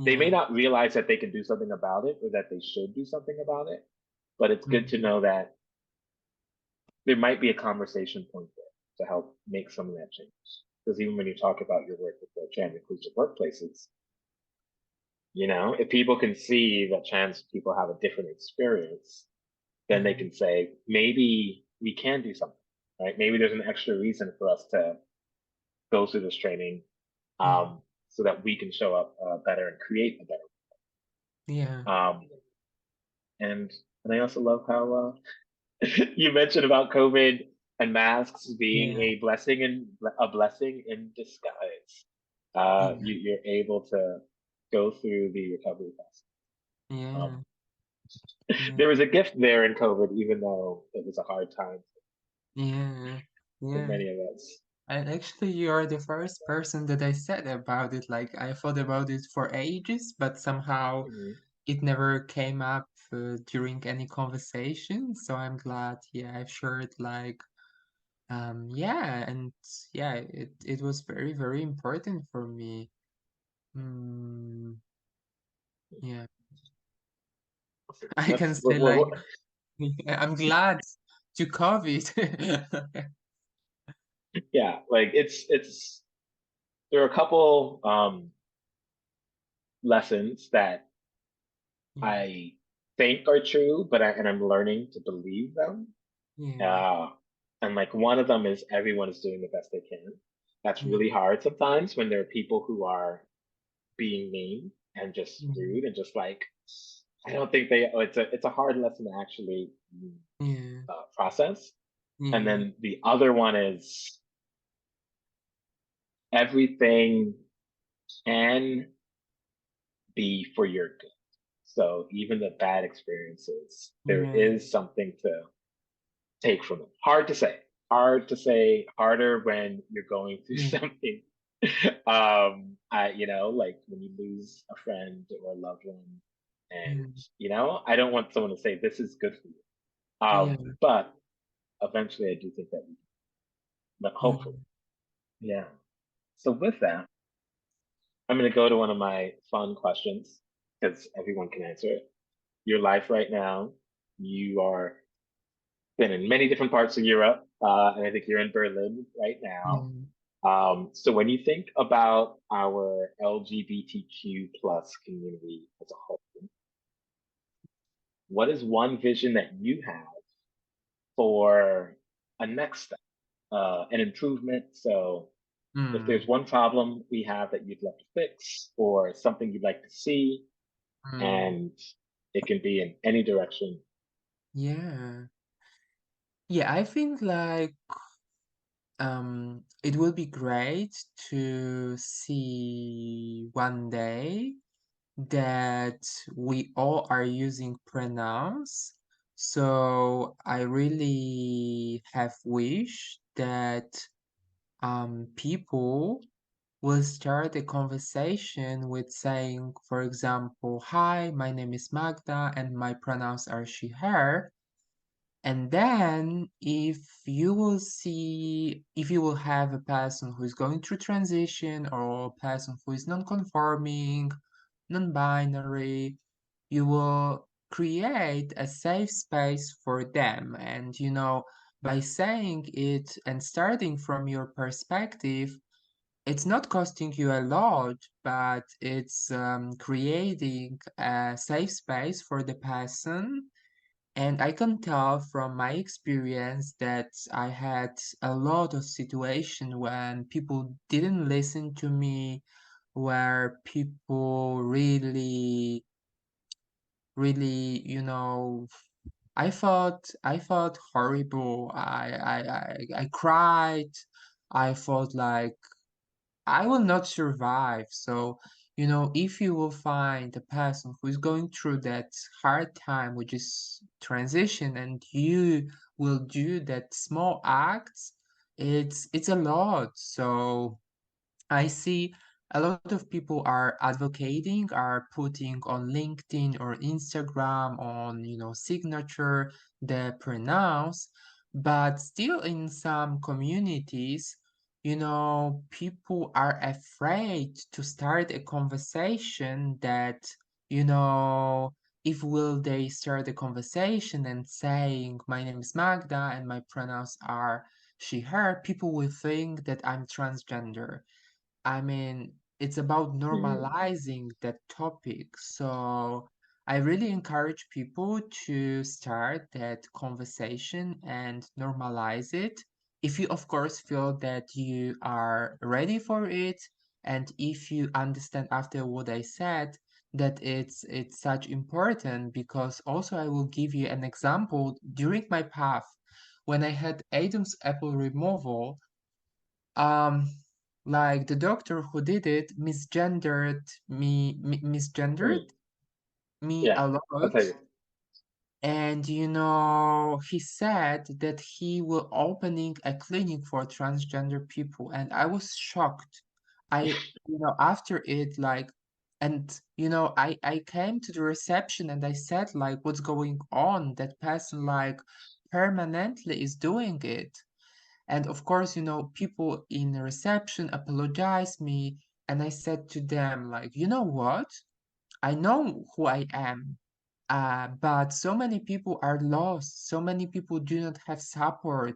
they may
yeah,
not realize that they can do something about it or that they should do something about it, but it's good to
mm,
know that there might be a conversation point there to help make some of that change. Because even when you talk about your work with the trans inclusive workplaces, if people can see that trans people have a different experience, then they
yeah,
can say, maybe we can do something, right? Maybe there's an extra reason for us to go through this training
yeah,
so that we can show up better and create a better.
yeah,
Um, and I also love how you mentioned about COVID and masks being
yeah,
a blessing in disguise.
yeah,
You're able to go through the recovery process.
yeah,
Um,
yeah,
there was a gift there in COVID, even though it was a hard time
yeah,
for
yeah.
many of us.
And actually, you're the first person that I said about it. Like, I thought about it for ages, but somehow
Mhm.
it never came up during any conversation. So I'm glad, yeah, I've shared, like, yeah, and yeah, it was very, very important for me. Mm, yeah, I can
That's
say, like, yeah, I'm glad to COVID.
yeah, like it's there are a couple lessons that
Yeah,
I think are true, and I'm learning to believe them.
yeah,
Uh, and like one of them is everyone is doing the best they can. That's
yeah,
really hard sometimes when there are people who are being mean and just
yeah,
rude and just like I don't think it's a hard lesson to actually
yeah,
process. And
yeah,
then the other one is everything can be for your good. So even the bad experiences, there
Yeah.
is something to take from it. Hard to say. Hard to say. Harder when you're going through
Yeah.
something. Like when you lose a friend or a loved one, and
Mm.
I don't want someone to say this is good for you.
Yeah.
But eventually, I do think that we, but hopefully,
Yeah.
yeah. So with that, I'm going to go to one of my fun questions because everyone can answer it. Your life right now, you are been in many different parts of Europe, and I think you're in Berlin right now.
Yeah.
So when you think about our LGBTQ plus community as a whole, what is one vision that you have for a next step, an improvement? So if there's
Mm.
one problem we have that you'd love to fix or something you'd like to see,
Mm.
and it can be in any direction.
Yeah. Yeah, I think like it will be great to see one day that we all are using pronouns. So I really have wish that people will start a conversation with saying, for example, "Hi, my name is Magda and my pronouns are she, her." And then if you will have a person who is going through transition or a person who is non-conforming, non-binary, you will create a safe space for them. And, by saying it and starting from your perspective, it's not costing you a lot, but it's creating a safe space for the person. And I can tell from my experience that I had a lot of situation when people didn't listen to me, where people really, really, I felt horrible. I cried. I felt like I will not survive. So, if you will find a person who is going through that hard time, which is transition, and you will do that small acts, it's a lot. So I see a lot of people are advocating, are putting on LinkedIn or Instagram on, signature the pronounce, but still in some communities, people are afraid to start a conversation that, you know, if will they start a conversation and saying, my name is Magda and my pronouns are she, her, people will think that I'm transgender. I mean, it's about
Mhm.
normalizing that topic. So I really encourage people to start that conversation and normalize it. If you, of course, feel that you are ready for it, and if you understand after what I said that it's such important, because also I will give you an example during my path when I had Adam's apple removal. um like the doctor who did it misgendered
Mm.
me
Yeah,
a
I'll
lot.
tell you.
And he said that he will opening a clinic for transgender people, and I was shocked. After it, like, and I came to the reception and I said, like, what's going on? That person, like, permanently is doing it. And of course, people in the reception apologized me, and I said to them, like, you know what? I know who I am, but so many people are lost. So many people do not have support.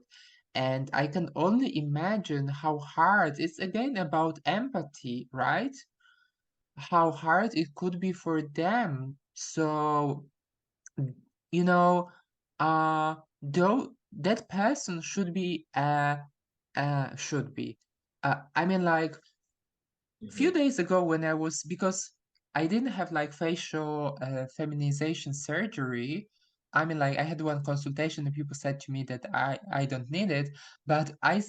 And I can only imagine how hard it's again about empathy, right? How hard it could be for them. So, you know, though that person should be. I mean, like, few
Mhm.
days ago when I was, because I didn't have like facial feminization surgery, I mean, like I had one consultation and people said to me that I don't need it, but I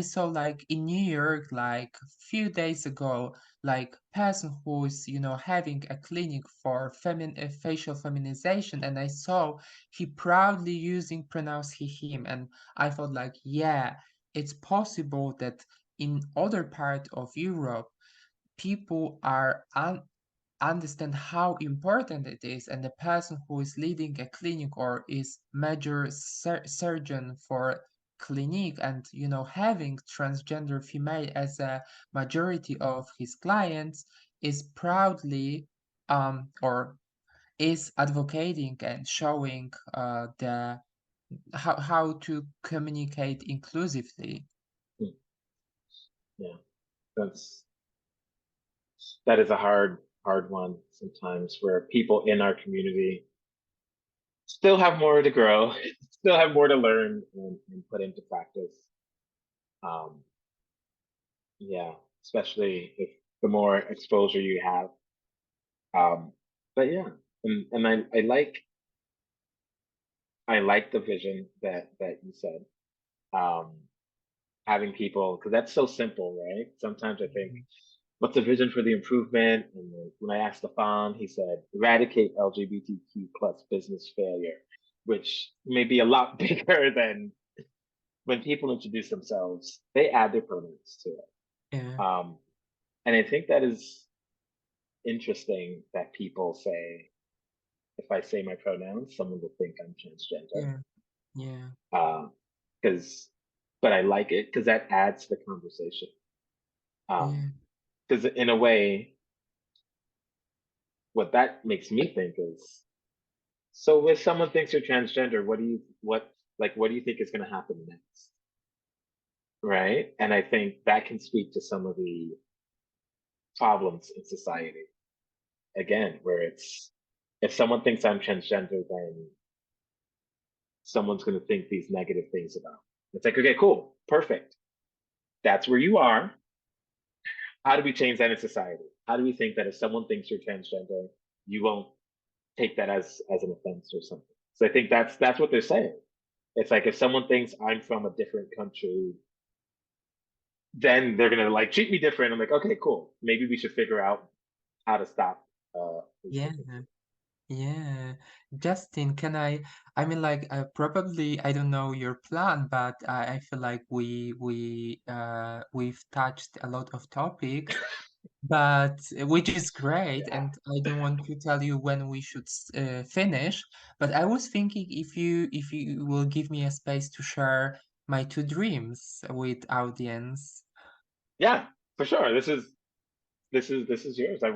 saw like in New York like a few days ago, like person who's having a clinic for facial feminization, and I saw he proudly using pronouns he him, and I thought like, yeah, it's possible that in other part of Europe people are understand how important it is, and the person who is leading a clinic or is major surgeon for clinic, and having transgender female as a majority of his clients, is proudly or is advocating and showing the how to communicate inclusively.
Hmm. Yeah, that's that is a hard one sometimes where people in our community still have more to grow, still have more to learn and put into practice. Um, yeah, especially if the more exposure you have. Um, but yeah, and I like the vision that you said. Um, Having people, because that's so simple, right? Sometimes I think, what's the vision for the improvement? And then when I asked Stefan, he said, eradicate LGBTQ plus business failure, which may be a lot bigger than when people introduce themselves, they add their pronouns to
Yeah,
it. And I think that is interesting that people say, if I say my pronouns, someone will think I'm transgender.
yeah, yeah,
Because, but I like it because that adds to the conversation.
yeah,
Because in a way, what that makes me think is, so if someone thinks you're transgender, what do you think is going to happen next? Right? And I think that can speak to some of the problems in society. Again, where it's, if someone thinks I'm transgender, then someone's going to think these negative things about me. It's like, okay, cool, perfect. That's where you are. How do we change that in society? How do we think that if someone thinks you're transgender, you won't take that as an offense or something? So I think that's what they're saying. It's like if someone thinks I'm from a different country, then they're gonna like treat me different. I'm like, okay, cool. Maybe we should figure out how to stop these
yeah.
differences.
Yeah, Justin, I mean, like, probably I don't know your plan, but I feel like we've touched a lot of topics, but which is great,
Yeah.
and I don't want to tell you when we should finish, but I was thinking if you will give me a space to share my two dreams with audience.
Yeah, for sure. This is yours. I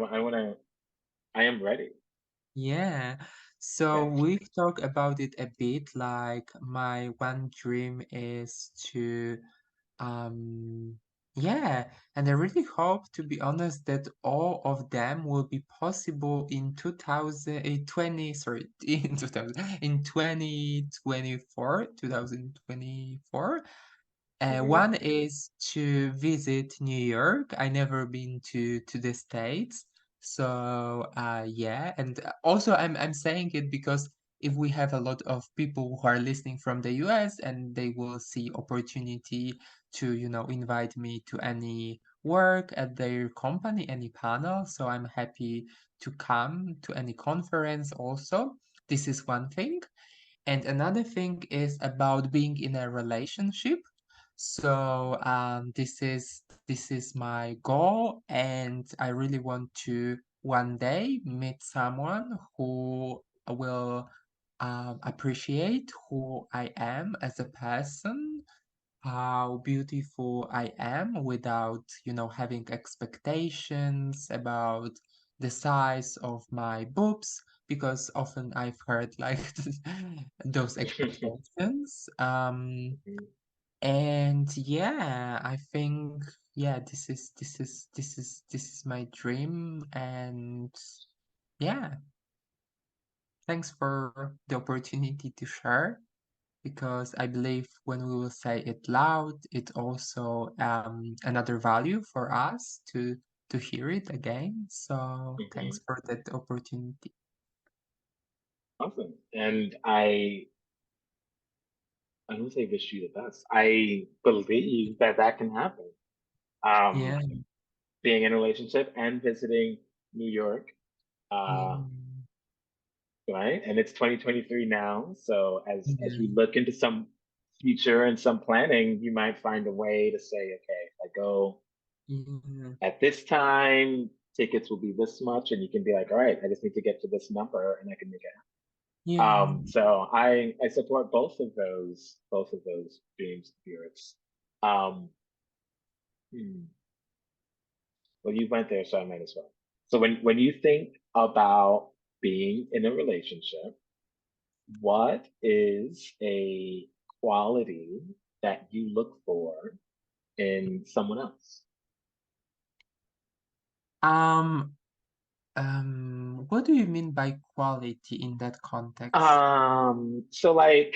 am ready.
Yeah, so
Okay.
we've talked about it a bit. Like my one dream is to, um, yeah, and I really hope, to be honest, that all of them will be possible in 2020, sorry, in 2000, in 2024, 2024.
Hmm.
One is to visit New York. I never been to the States. So yeah, and also I'm saying it because if we have a lot of people who are listening from the US, and they will see opportunity to, invite me to any work at their company, any panel. So I'm happy to come to any conference also. This is one thing. And another thing is about being in a relationship. So this is my goal, and I really want to one day meet someone who will appreciate who I am as a person, how beautiful I am without, having expectations about the size of my boobs, because often I've heard like those expectations. And yeah, I think, yeah, this is my dream, and yeah, thanks for the opportunity to share, because I believe when we will say it loud, it also another value for us to hear it again. So thanks
Hmm.
for that opportunity.
Awesome. And I don't say wish you the best. I believe that that can happen. Um,
Yeah,
Being in a relationship and visiting New York,
yeah,
right? And it's 2023 now, so as we
yeah,
look into some future and some planning, you might find a way to say, okay, if I go
yeah,
at this time, tickets will be this much, and you can be like, all right, I just need to get to this number, and I can make it.
yeah.
So I support both of those dreams of yours. Um, hmm, well, you went there, so I might as well. So when you think about being in a relationship, what is a quality that you look for in someone else?
Um, what do you mean by quality in that context?
So like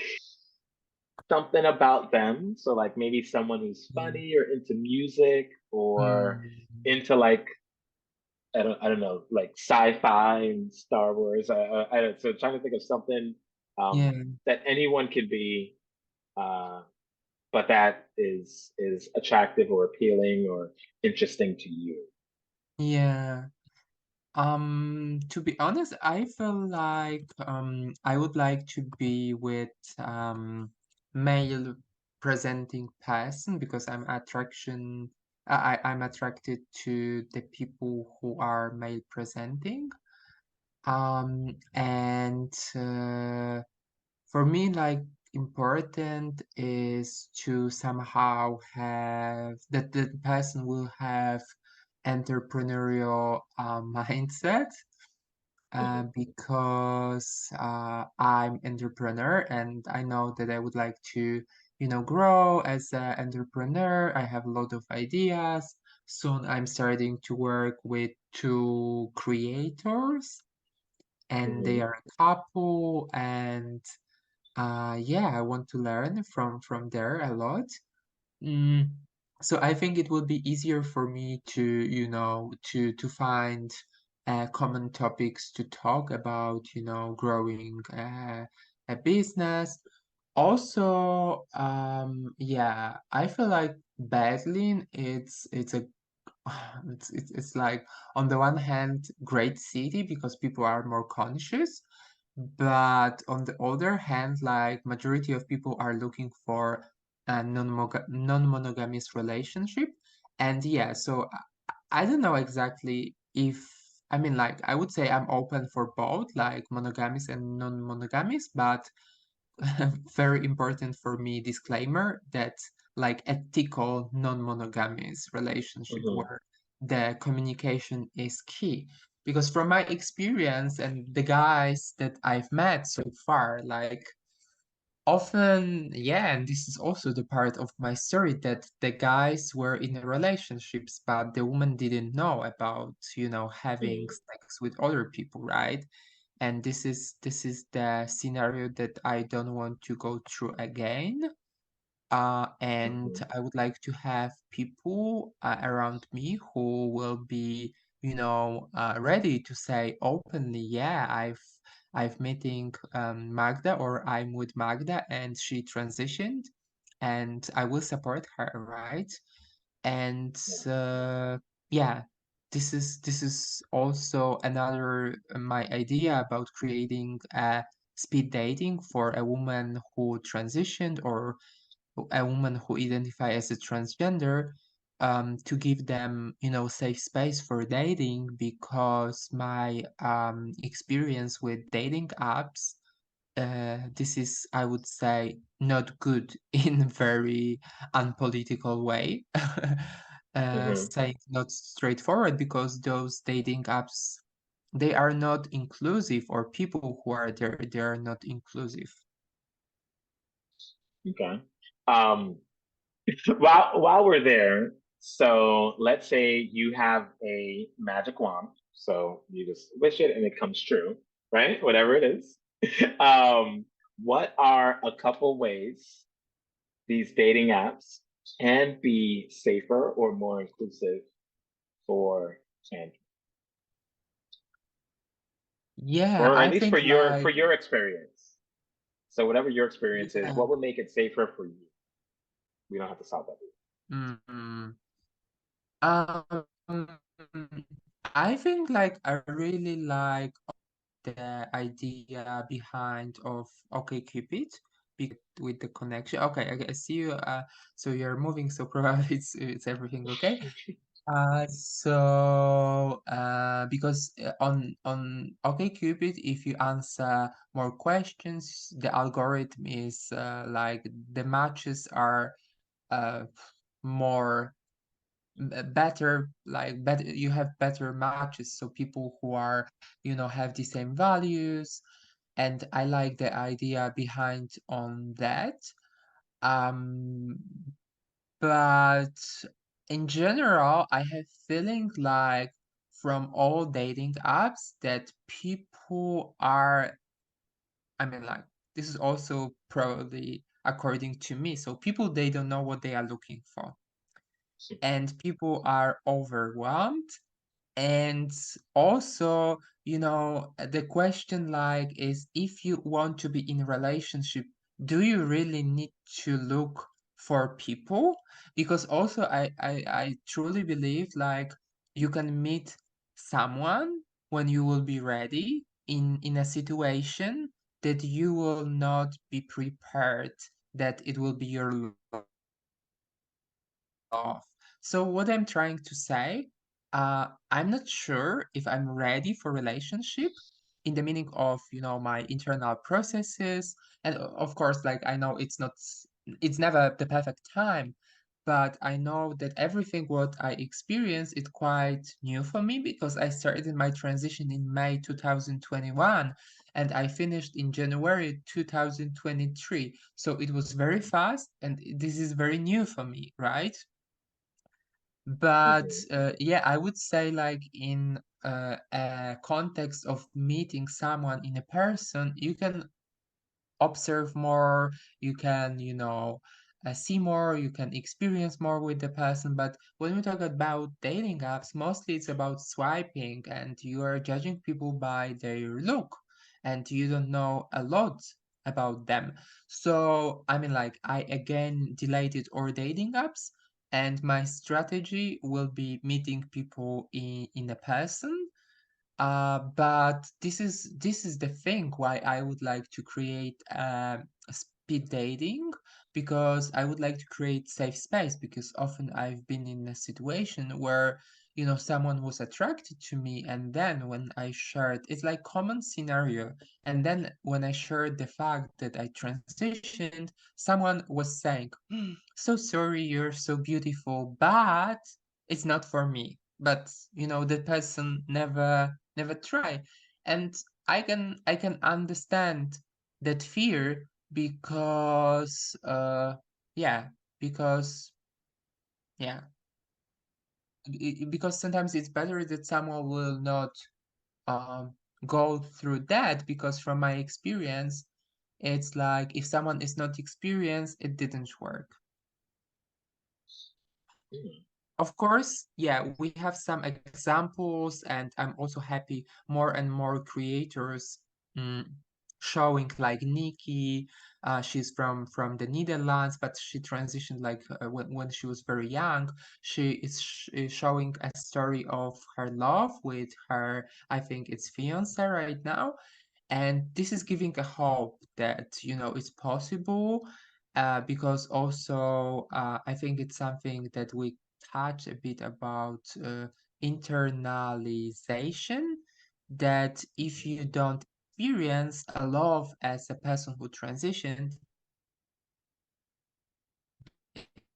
something about them. So like maybe someone who's
Yeah.
funny or into music or
Mm,
into like I don't know, like sci-fi and Star Wars. I don't, so trying to think of something
yeah,
that anyone could be, uh, but that is attractive or appealing or interesting to you.
yeah. To be honest, I feel like I would like to be with male presenting person because I'm attracted to the people who are male presenting. And for me, like important is to somehow have that the person will have entrepreneurial mindset
Hmm.
because I'm entrepreneur and I know that I would like to, grow as an entrepreneur. I have a lot of ideas. Soon I'm starting to work with two creators and they
Hmm.
are a couple and yeah, I want to learn from there a lot. Mm, so I think it would be easier for me to, to find common topics to talk about, growing a business. Also, yeah, I feel like Berlin, it's a it's like on the one hand great city because people are more conscious, but on the other hand, like majority of people are looking for a non-monogamous relationship. And yeah, so I don't know exactly if I mean like I would say I'm open for both, like monogamous and non-monogamous, but very important for me disclaimer that like ethical non-monogamous relationship
Hmm.
where the communication is key because from my experience and the guys that I've met so far like often yeah and this is also the part of my story that the guys were in relationships but the woman didn't know about having
Hmm.
sex with other people, right? And this is the scenario that I don't want to go through again. And
Hmm.
I would like to have people around me who will be, ready to say openly, yeah, I've meeting Magda or I'm with Magda and she transitioned and I will support her, right? And
Yeah.
yeah, this is also another my idea about creating a speed dating for a woman who transitioned or a woman who identify as a transgender, to give them safe space for dating because my experience with dating apps, this is, I would say, not good in a very unpolitical way.
Hmm.
Saying not straightforward because those dating apps, they are not inclusive, or people who are there, they are not inclusive.
Okay. Um, while we're there, so let's say you have a magic wand. So you just wish it and it comes true, right? Whatever it is. Um, what are a couple ways these dating apps can be safer or more inclusive for trans?
Yeah,
or at
I
least
think
for
like
your experience. So whatever your experience is,
yeah.
what would make it safer for you? We don't have to solve that.
Mm. Um, I think like I really like the idea behind of OkCupid because with the connection. Okay, I see you. So you're moving, so probably it's everything okay. Because on OkCupid, if you answer more questions, the algorithm is like the matches are uh more better, like better, you have better matches, so people who are, have the same values, and I like the idea behind on that. um but in general, I have feeling like from all dating apps that people are, I mean, like, this is also probably according to me, so people, they don't know what they are looking for, and people are overwhelmed. And also, the question like is, if you want to be in a relationship, do you really need to look for people? Because also I truly believe like you can meet someone when you will be ready in a situation that you will not be prepared, that it will be your off. So what I'm trying to say, I'm not sure if I'm ready for relationship in the meaning of, my internal processes. And of course, like I know it's never the perfect time, but I know that everything what I experience is quite new for me because I started my transition in May 2021 and I finished in January 2023. So it was very fast and this is very new for me, right? But
Mhm.
yeah, I would say like in a context of meeting someone in a person, you can observe more, you can, see more, you can experience more with the person. But when we talk about dating apps, mostly it's about swiping and you are judging people by their look and you don't know a lot about them. So, I mean, like, I again deleted all dating apps. And my strategy will be meeting people in a person, but this is the thing why I would like to create speed dating, because I would like to create safe space, because often I've been in a situation where someone was attracted to me, and then when I shared, it's like common scenario, and then when I shared the fact that I transitioned, someone was saying, so sorry, you're so beautiful, but it's not for me. But the person never try. And I can understand that fear, because yeah, because yeah, because sometimes it's better that someone will not um go through that, because from my experience, it's like if someone is not experienced, it didn't work.
Mhm.
Of course, yeah, we have some examples, and I'm also happy more and more creators mm, showing like Nikki. She's from the Netherlands, but she transitioned like when she was very young. She is showing a story of her love with her, I think it's fiance right now, and this is giving a hope that it's possible, because also I think it's something that we touch a bit about, internalization, that if you don't experience a love as a person who transitioned,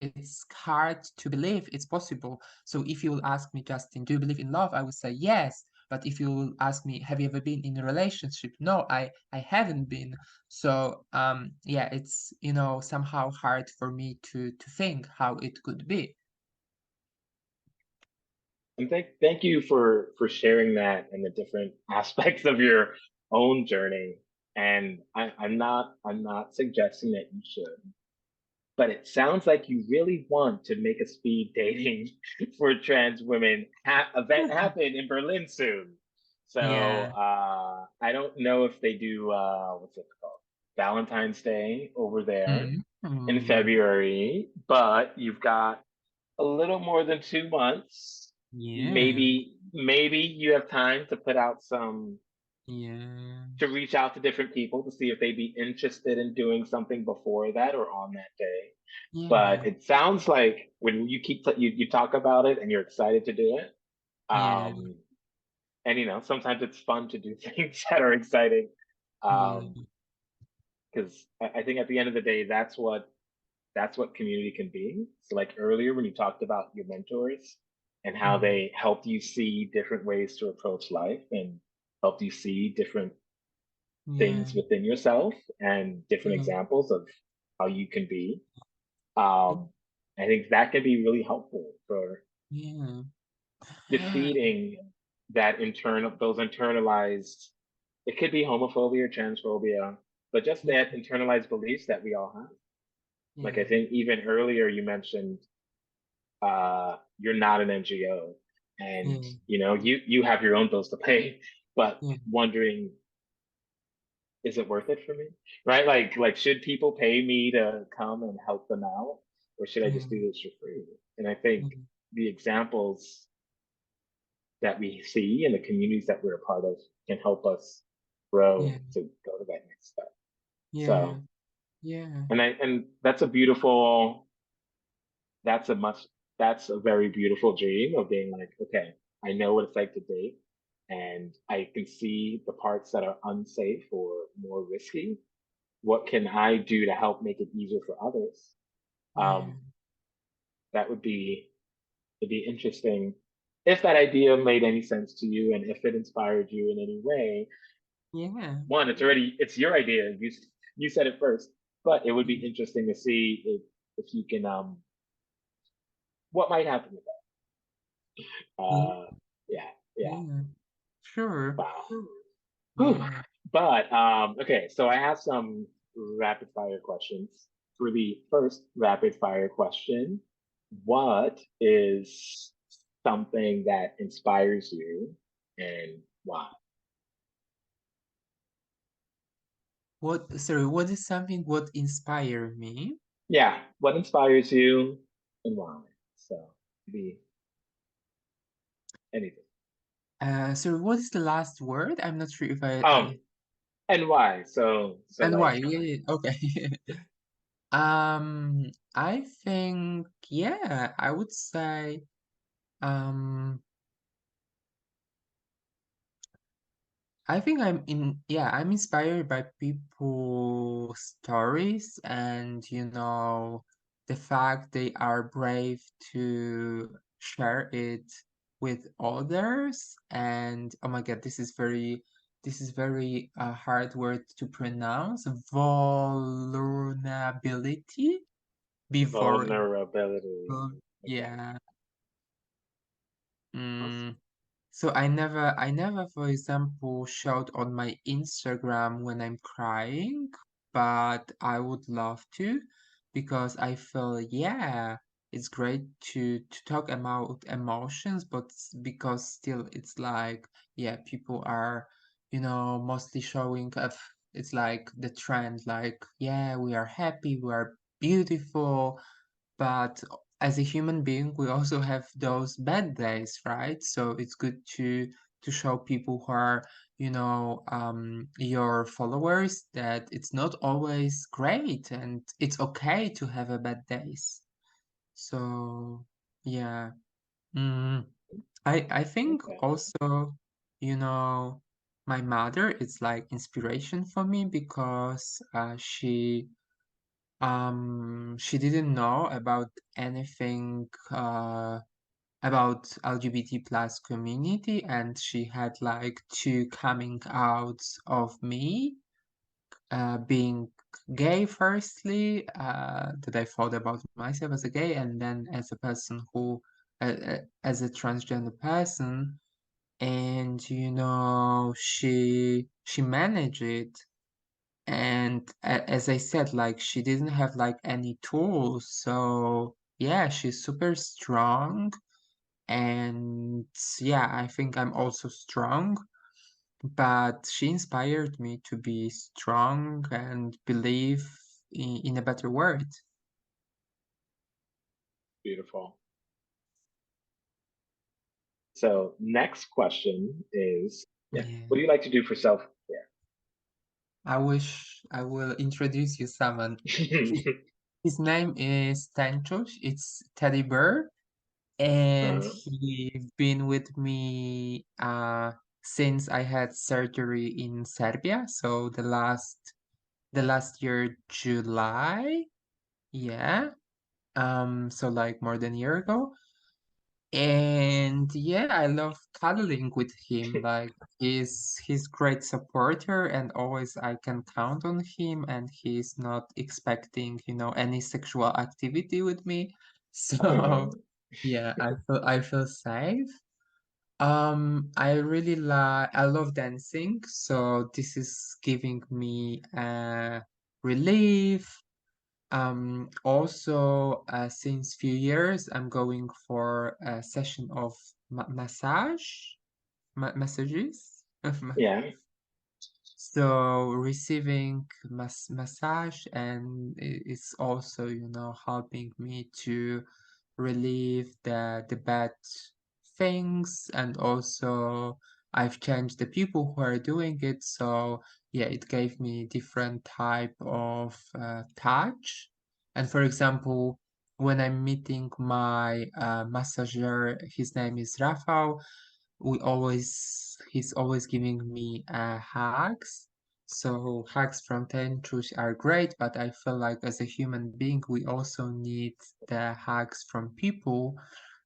it's hard to believe it's possible. So if you will ask me, Justin, do you believe in love? I would say yes. But if you will ask me, have you ever been in a relationship? No, I haven't been. So yeah, it's somehow hard for me to think how it could be.
And thank you for sharing that and the different aspects of your own journey. And I'm not suggesting that you should, but it sounds like you really want to make a speed dating for trans women event happen in Berlin soon. So
Yeah.
I don't know if they do what's it called? Valentine's Day over there
Mm.
in
Mm.
February, but you've got a little more than 2 months.
Yeah.
Maybe you have time to put out some
Yeah.
to reach out to different people to see if they'd be interested in doing something before that or on that day. But
Yeah.
it sounds like when you you talk about it and you're excited to do it,
Yeah.
um, and sometimes it's fun to do things that are exciting,
Yeah.
because I think at the end of the day, that's what community can be. So like earlier when you talked about your mentors and how
Mm.
they helped you see different ways to approach life and helped you see different
Yeah.
things within yourself and different
Yeah.
examples of how you can be. Um, I think that can be really helpful for
Yeah.
defeating those internalized, it could be homophobia or transphobia, but just
Yeah.
that internalized beliefs that we all have. Like I
Yeah.
think even earlier you mentioned you're not an NGO and
Yeah.
you have your own bills to pay, but
Yeah.
wondering, is it worth it for me? Right? Like should people pay me to come and help them out? Or should I
Yeah.
just do this for free? And I think the examples that we see in the communities that we're a part of can help us
Yeah.
grow to go to that next step.
Yeah.
So,
Yeah.
and that's a much, that's a very beautiful dream of being like, okay, I know what it's like to date and I can see the parts that are unsafe or more risky. What can I do to help make it easier for others?
Yeah.
Um, that would be it'd be interesting if that idea made any sense to you and if it inspired you in any way.
Yeah.
One, it's your idea. You said it first, but it would be interesting to see if you can what might happen with that.
Yeah.
Yeah, yeah.
Yeah. Sure.
Wow. Whew.
Yeah.
But okay, so I have some rapid fire questions. For the first rapid fire question, what is something that inspires you and why?
What is something what inspire me?
Yeah, what inspires you and why? So, be anything.
Sorry, what is the last word? I'm not sure if
Um,
I
and why? So
and why?
like,
Yeah, yeah, okay. I think, yeah, I would say, um, I think I'm inspired by people's stories and, the fact they are brave to share it with others. And oh my God, this is very hard word to pronounce. Vulnerability before,
vulnerability. Okay.
yeah. Mm. So I never, for example, showed on my Instagram when I'm crying, but I would love to because I feel, yeah, it's great to talk about emotions, but because still it's like, yeah, people are, mostly showing of it's like the trend, like, yeah, we are happy, we are beautiful, but as a human being, we also have those bad days, right? So it's good to show people who are, your followers that it's not always great and it's okay to have a bad days. So yeah. Mm, I think
Okay.
also, you know, my mother is like inspiration for me because she didn't know about anything about LGBT plus community, and she had like two coming outs of me, being gay firstly, that I thought about myself as a gay, and then as a person as a transgender person, and she managed it, and as I said, like she didn't have like any tools. So yeah, she's super strong. And yeah, I think I'm also strong. but she inspired me to be strong and believe in a better world.
Beautiful. So next question is, yeah,
Yeah.
what do you like to do for self-care?
I wish I will introduce you someone. He- His name is Tanchush. It's teddy bear, and
uh,
he been with me since I had surgery in Serbia. So the last year, July. Yeah. So like more than a year ago. And yeah, I love cuddling with him. Like he's great supporter and always I can count on him and he's not expecting, any sexual activity with me. So
uh,
yeah, I feel safe. I love dancing, so this is giving me relief. Also, since few years, I'm going for a session of massages.
yeah.
So receiving massage and it's also, helping me to relieve the bad things and also I've changed the people who are doing it. So yeah, it gave me different type of touch. And for example, when I'm meeting my massager, his name is Rafał, he's always giving me hugs. So hugs from Tenchush are great, but I feel like as a human being, we also need the hugs from people.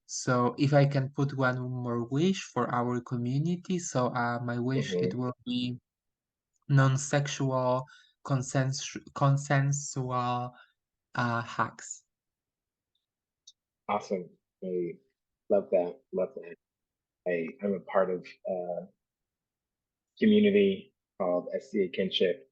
So if I can put one more wish for our community, so my wish it
hmm
will be non-sexual, consensual hugs.
Awesome. I love that. Love that. I'm a part of community called SCA Kinship.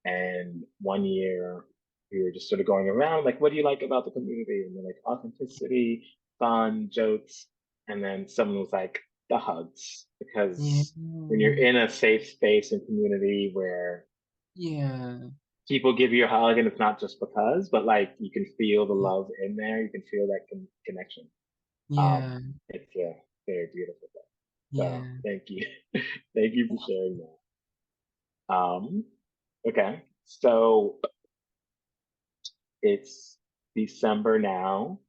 And one year we were just sort of going around, like, what do you like about the community? And they're like, authenticity, fun, jokes. And then someone was like, the hugs.
Yeah,
Because when you're in a safe space and community where
yeah,
people give you a hug and it's not just because, but like you can feel the love in there, you can feel that connection. Um,
yeah,
it's a very beautiful thing. So
yeah.
thank you. Thank you for sharing that. Okay. So it's December now.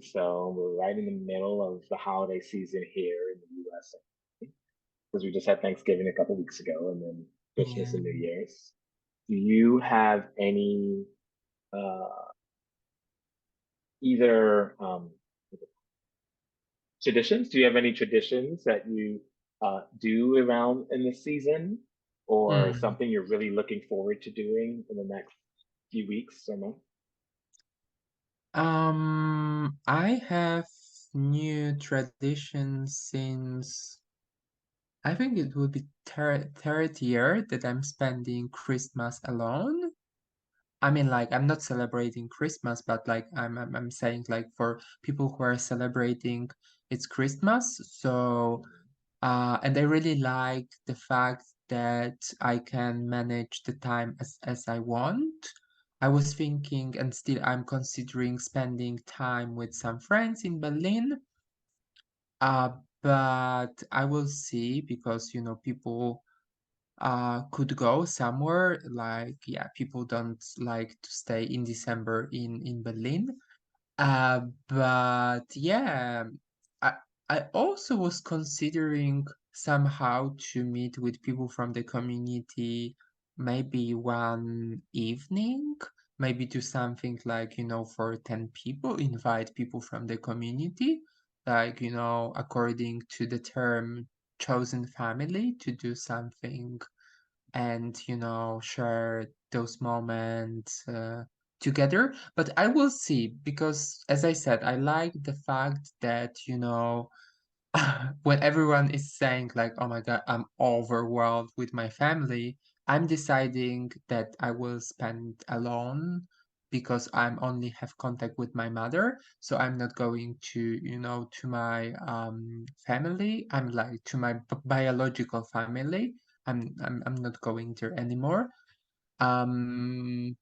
So we're right in the middle of the holiday season here in the US because we just had Thanksgiving a couple weeks ago and then Christmas
Yeah.
and New Year's. Do you have any uh, either traditions? Do you have any traditions that you do around in the season or
Mm.
something you're really looking forward to doing in the next few weeks or month?
I have new traditions since I think it will be third year that I'm spending Christmas alone. I mean, like I'm not celebrating Christmas, but like I'm saying like for people who are celebrating it's Christmas. So and I really like the fact that I can manage the time as I want. I was thinking, and still I'm considering spending time with some friends in Berlin. Uh, but I will see because, people could go somewhere. Like, yeah, people don't like to stay in December in Berlin. But yeah, I I also was considering somehow to meet with people from the community, maybe one evening, maybe do something like, for 10 people, invite people from the community, like, according to the term chosen family to do something and share those moments together, but I will see because as I said I like the fact that when everyone is saying like oh my god I'm overwhelmed with my family, I'm deciding that I will spend alone because I'm only have contact with my mother, so I'm not going to, to my family. I'm like to my biological family. I'm not going there anymore. Um,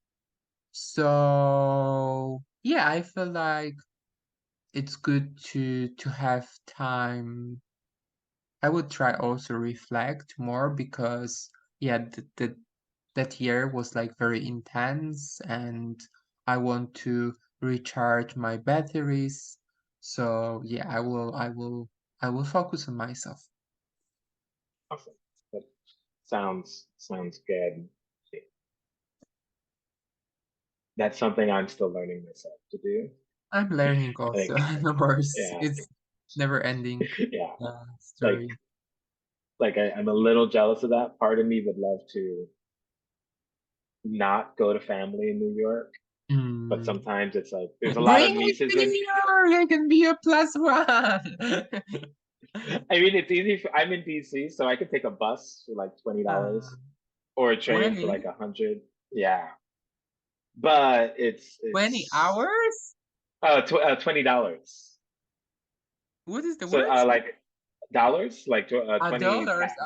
so yeah, I feel like it's good to have time. I would try also reflect more because yeah, that year was like very intense and I want to recharge my batteries. So yeah, I will focus on myself.
Awesome. That sounds good. That's something I'm still learning myself to do.
I'm learning
I think,
also, no worries.
yeah,
It's never ending
yeah. Like
story.
I'm a little jealous of that. Part of me would love to not go to family in New York, but
Mm.
sometimes it's like there's a lot
Bring
of
me
nieces
to
and
New York. I can be a plus one.
I mean it's easy. I'm in DC, so I could take a bus for like
Uh,
$20 or a train for like
20?
100. Yeah, but20 it's
hours?
$20.
What is the
So
words?
like dollars, like 20
Dollars.
cash.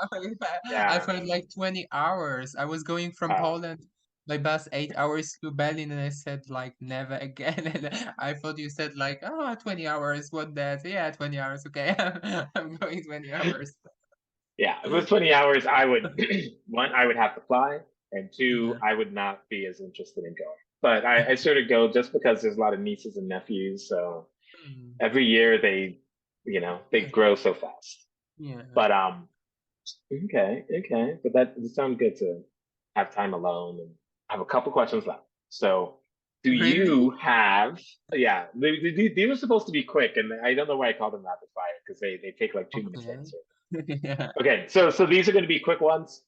I
Yeah.
felt like 20 hours. I was going from
Uh,
Poland by bus 8 hours to Berlin, and I said like never again. And I thought you said like, oh, 20 hours. What that? Yeah, 20 hours. Okay, I'm going 20 hours.
yeah, if it was 20 hours, I would one, I would have to fly, and two,
Yeah.
I would not be as interested in going. But I sort of go just because there's a lot of nieces and nephews, so
Hmm.
every year they
Yeah.
grow so fast.
Yeah.
But okay, but that it sounds good to have time alone. And I have a couple questions left. So, do
Really?
you have? Yeah, these are supposed to be quick, and I don't know why I call them rapid fire because they take like 2 minutes to
Okay.
answer.
Yeah.
Okay, so these are going to be quick ones,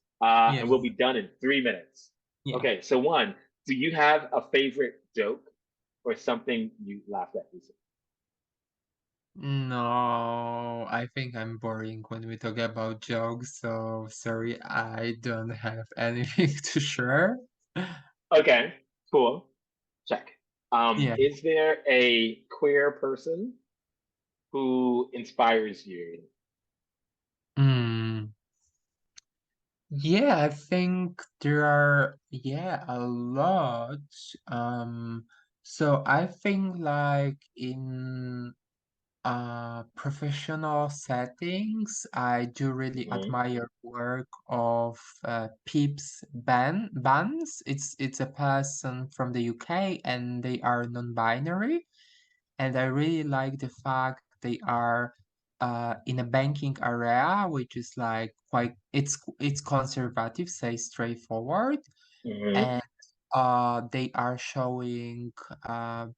Yeah.
and we'll be done in 3 minutes.
Yeah.
Okay, so one, do you have a favorite joke or something you laughed at recently?
No, I think I'm boring when we talk about jokes, so sorry, I don't have anything to share.
Okay, cool. Check.
Yeah.
Is there a queer person who inspires you?
Mm. Yeah, I think there are, yeah, a lot. Um, so I think like in professional settings, I do really
Mhm,
admire work of Peeps Bans. It's a person from the UK and they are non-binary. And I really like the fact they are in a banking area, which is like quite it's conservative, say straightforward,
mhm,
and they are showing uh,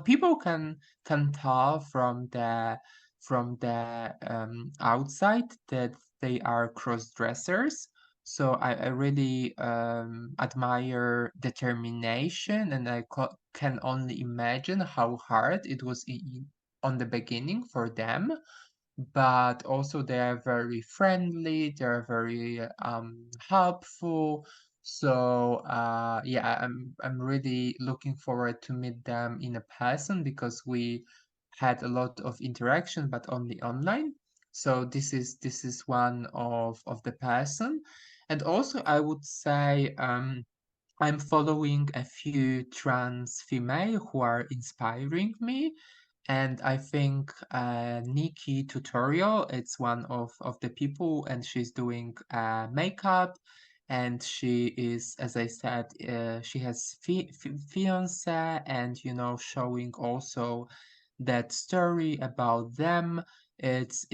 people can tell from the outside that they are cross-dressers. So I really admire determination, and can only imagine how hard it was on the beginning for them, but also they are very friendly, they're very helpful. So yeah, I'm really looking forward to meet them in a person because we had a lot of interaction, but only online. So this is one of the person, and also I would say I'm following a few trans female who are inspiring me, and I think Nikki Tutorial, it's one of the people, and she's doing makeup, and she is, as I said, she has fiance, and showing also that story about them. It's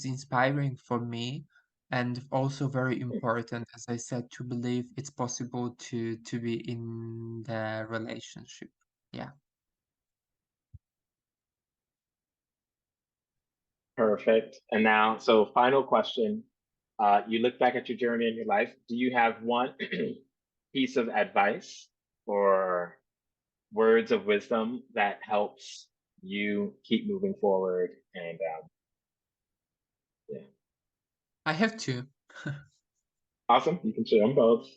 inspiring for me, and also very important, as I said, to believe it's possible to be in the relationship. Yeah.
perfect. And now, so final question. You look back at your journey in your life. Do you have one piece of advice or words of wisdom that helps you keep moving forward? And yeah,
I have two.
awesome. You can share them both.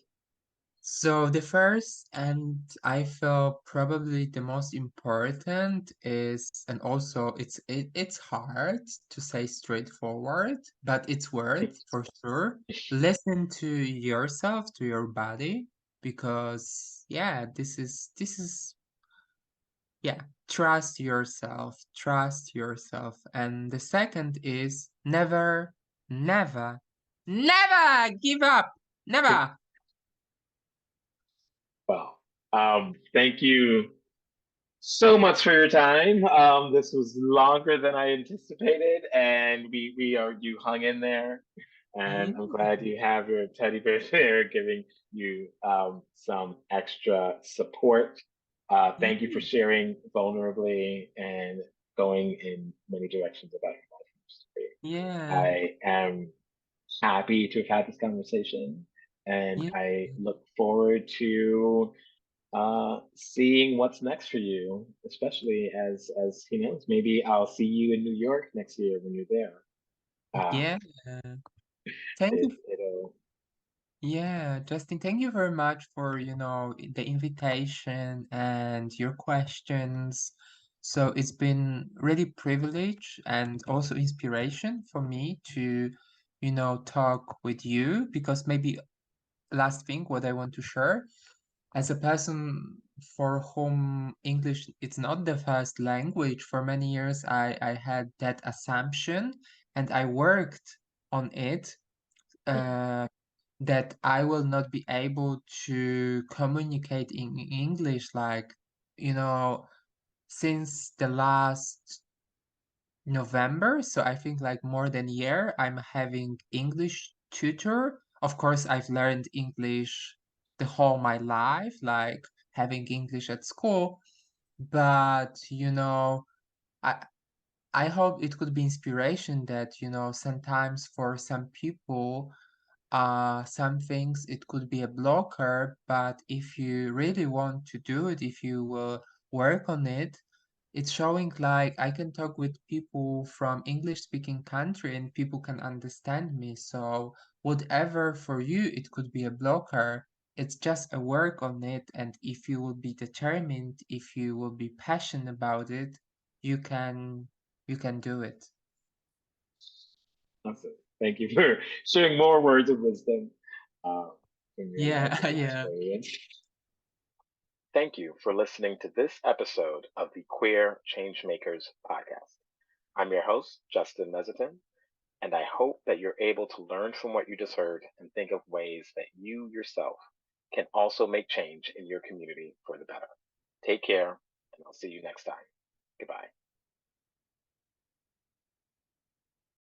So the first, and I feel probably the most important is, and also it's hard to say straightforward, but it's worth for sure. Listen to yourself, to your body, because yeah, this is yeah, trust yourself. And the second is never give up, never.
Well, thank you so much for your time. This was longer than I anticipated, and we are you hung in there, and I'm
Yeah.
glad you have your teddy bear there giving you some extra support.
Yeah,
Thank you for sharing vulnerably and going in many directions about your life story.
yeah,
I am happy to have had this conversation, and
yeah,
I look forward to seeing what's next for you, especially as who knows, maybe I'll see you in New York next year when you're there. Uh,
yeah. Thank you.
it'll
Yeah, Justin, thank you very much for, the invitation and your questions. So it's been really privilege and also inspiration for me to, talk with you because maybe last thing what I want to share as a person for whom English it's not the first language, for many years I had that assumption and I worked on it uh, that I will not be able to communicate in English like, you know, since the last November. So I think like more than a year, I'm having English tutor. Of course, I've learned English the whole my life, like having English at school. But I I hope it could be inspiration that sometimes for some people, some things it could be a blocker. But if you really want to do it, if you will work on it, it's showing like I can talk with people from English speaking country and people can understand me. So whatever for you it could be a blocker, it's just a work on it. And if you will be determined, if you will be passionate about it, you can you can do it.
awesome. Thank you for sharing more words of wisdom from your
Yeah,
wonderful
yeah.
experience. Thank you for listening to this episode of the Queer Changemakers podcast. I'm your host, Justin Mezitin, and I hope that you're able to learn from what you just heard and think of ways that you yourself can also make change in your community for the better. Take care, and I'll see you next time.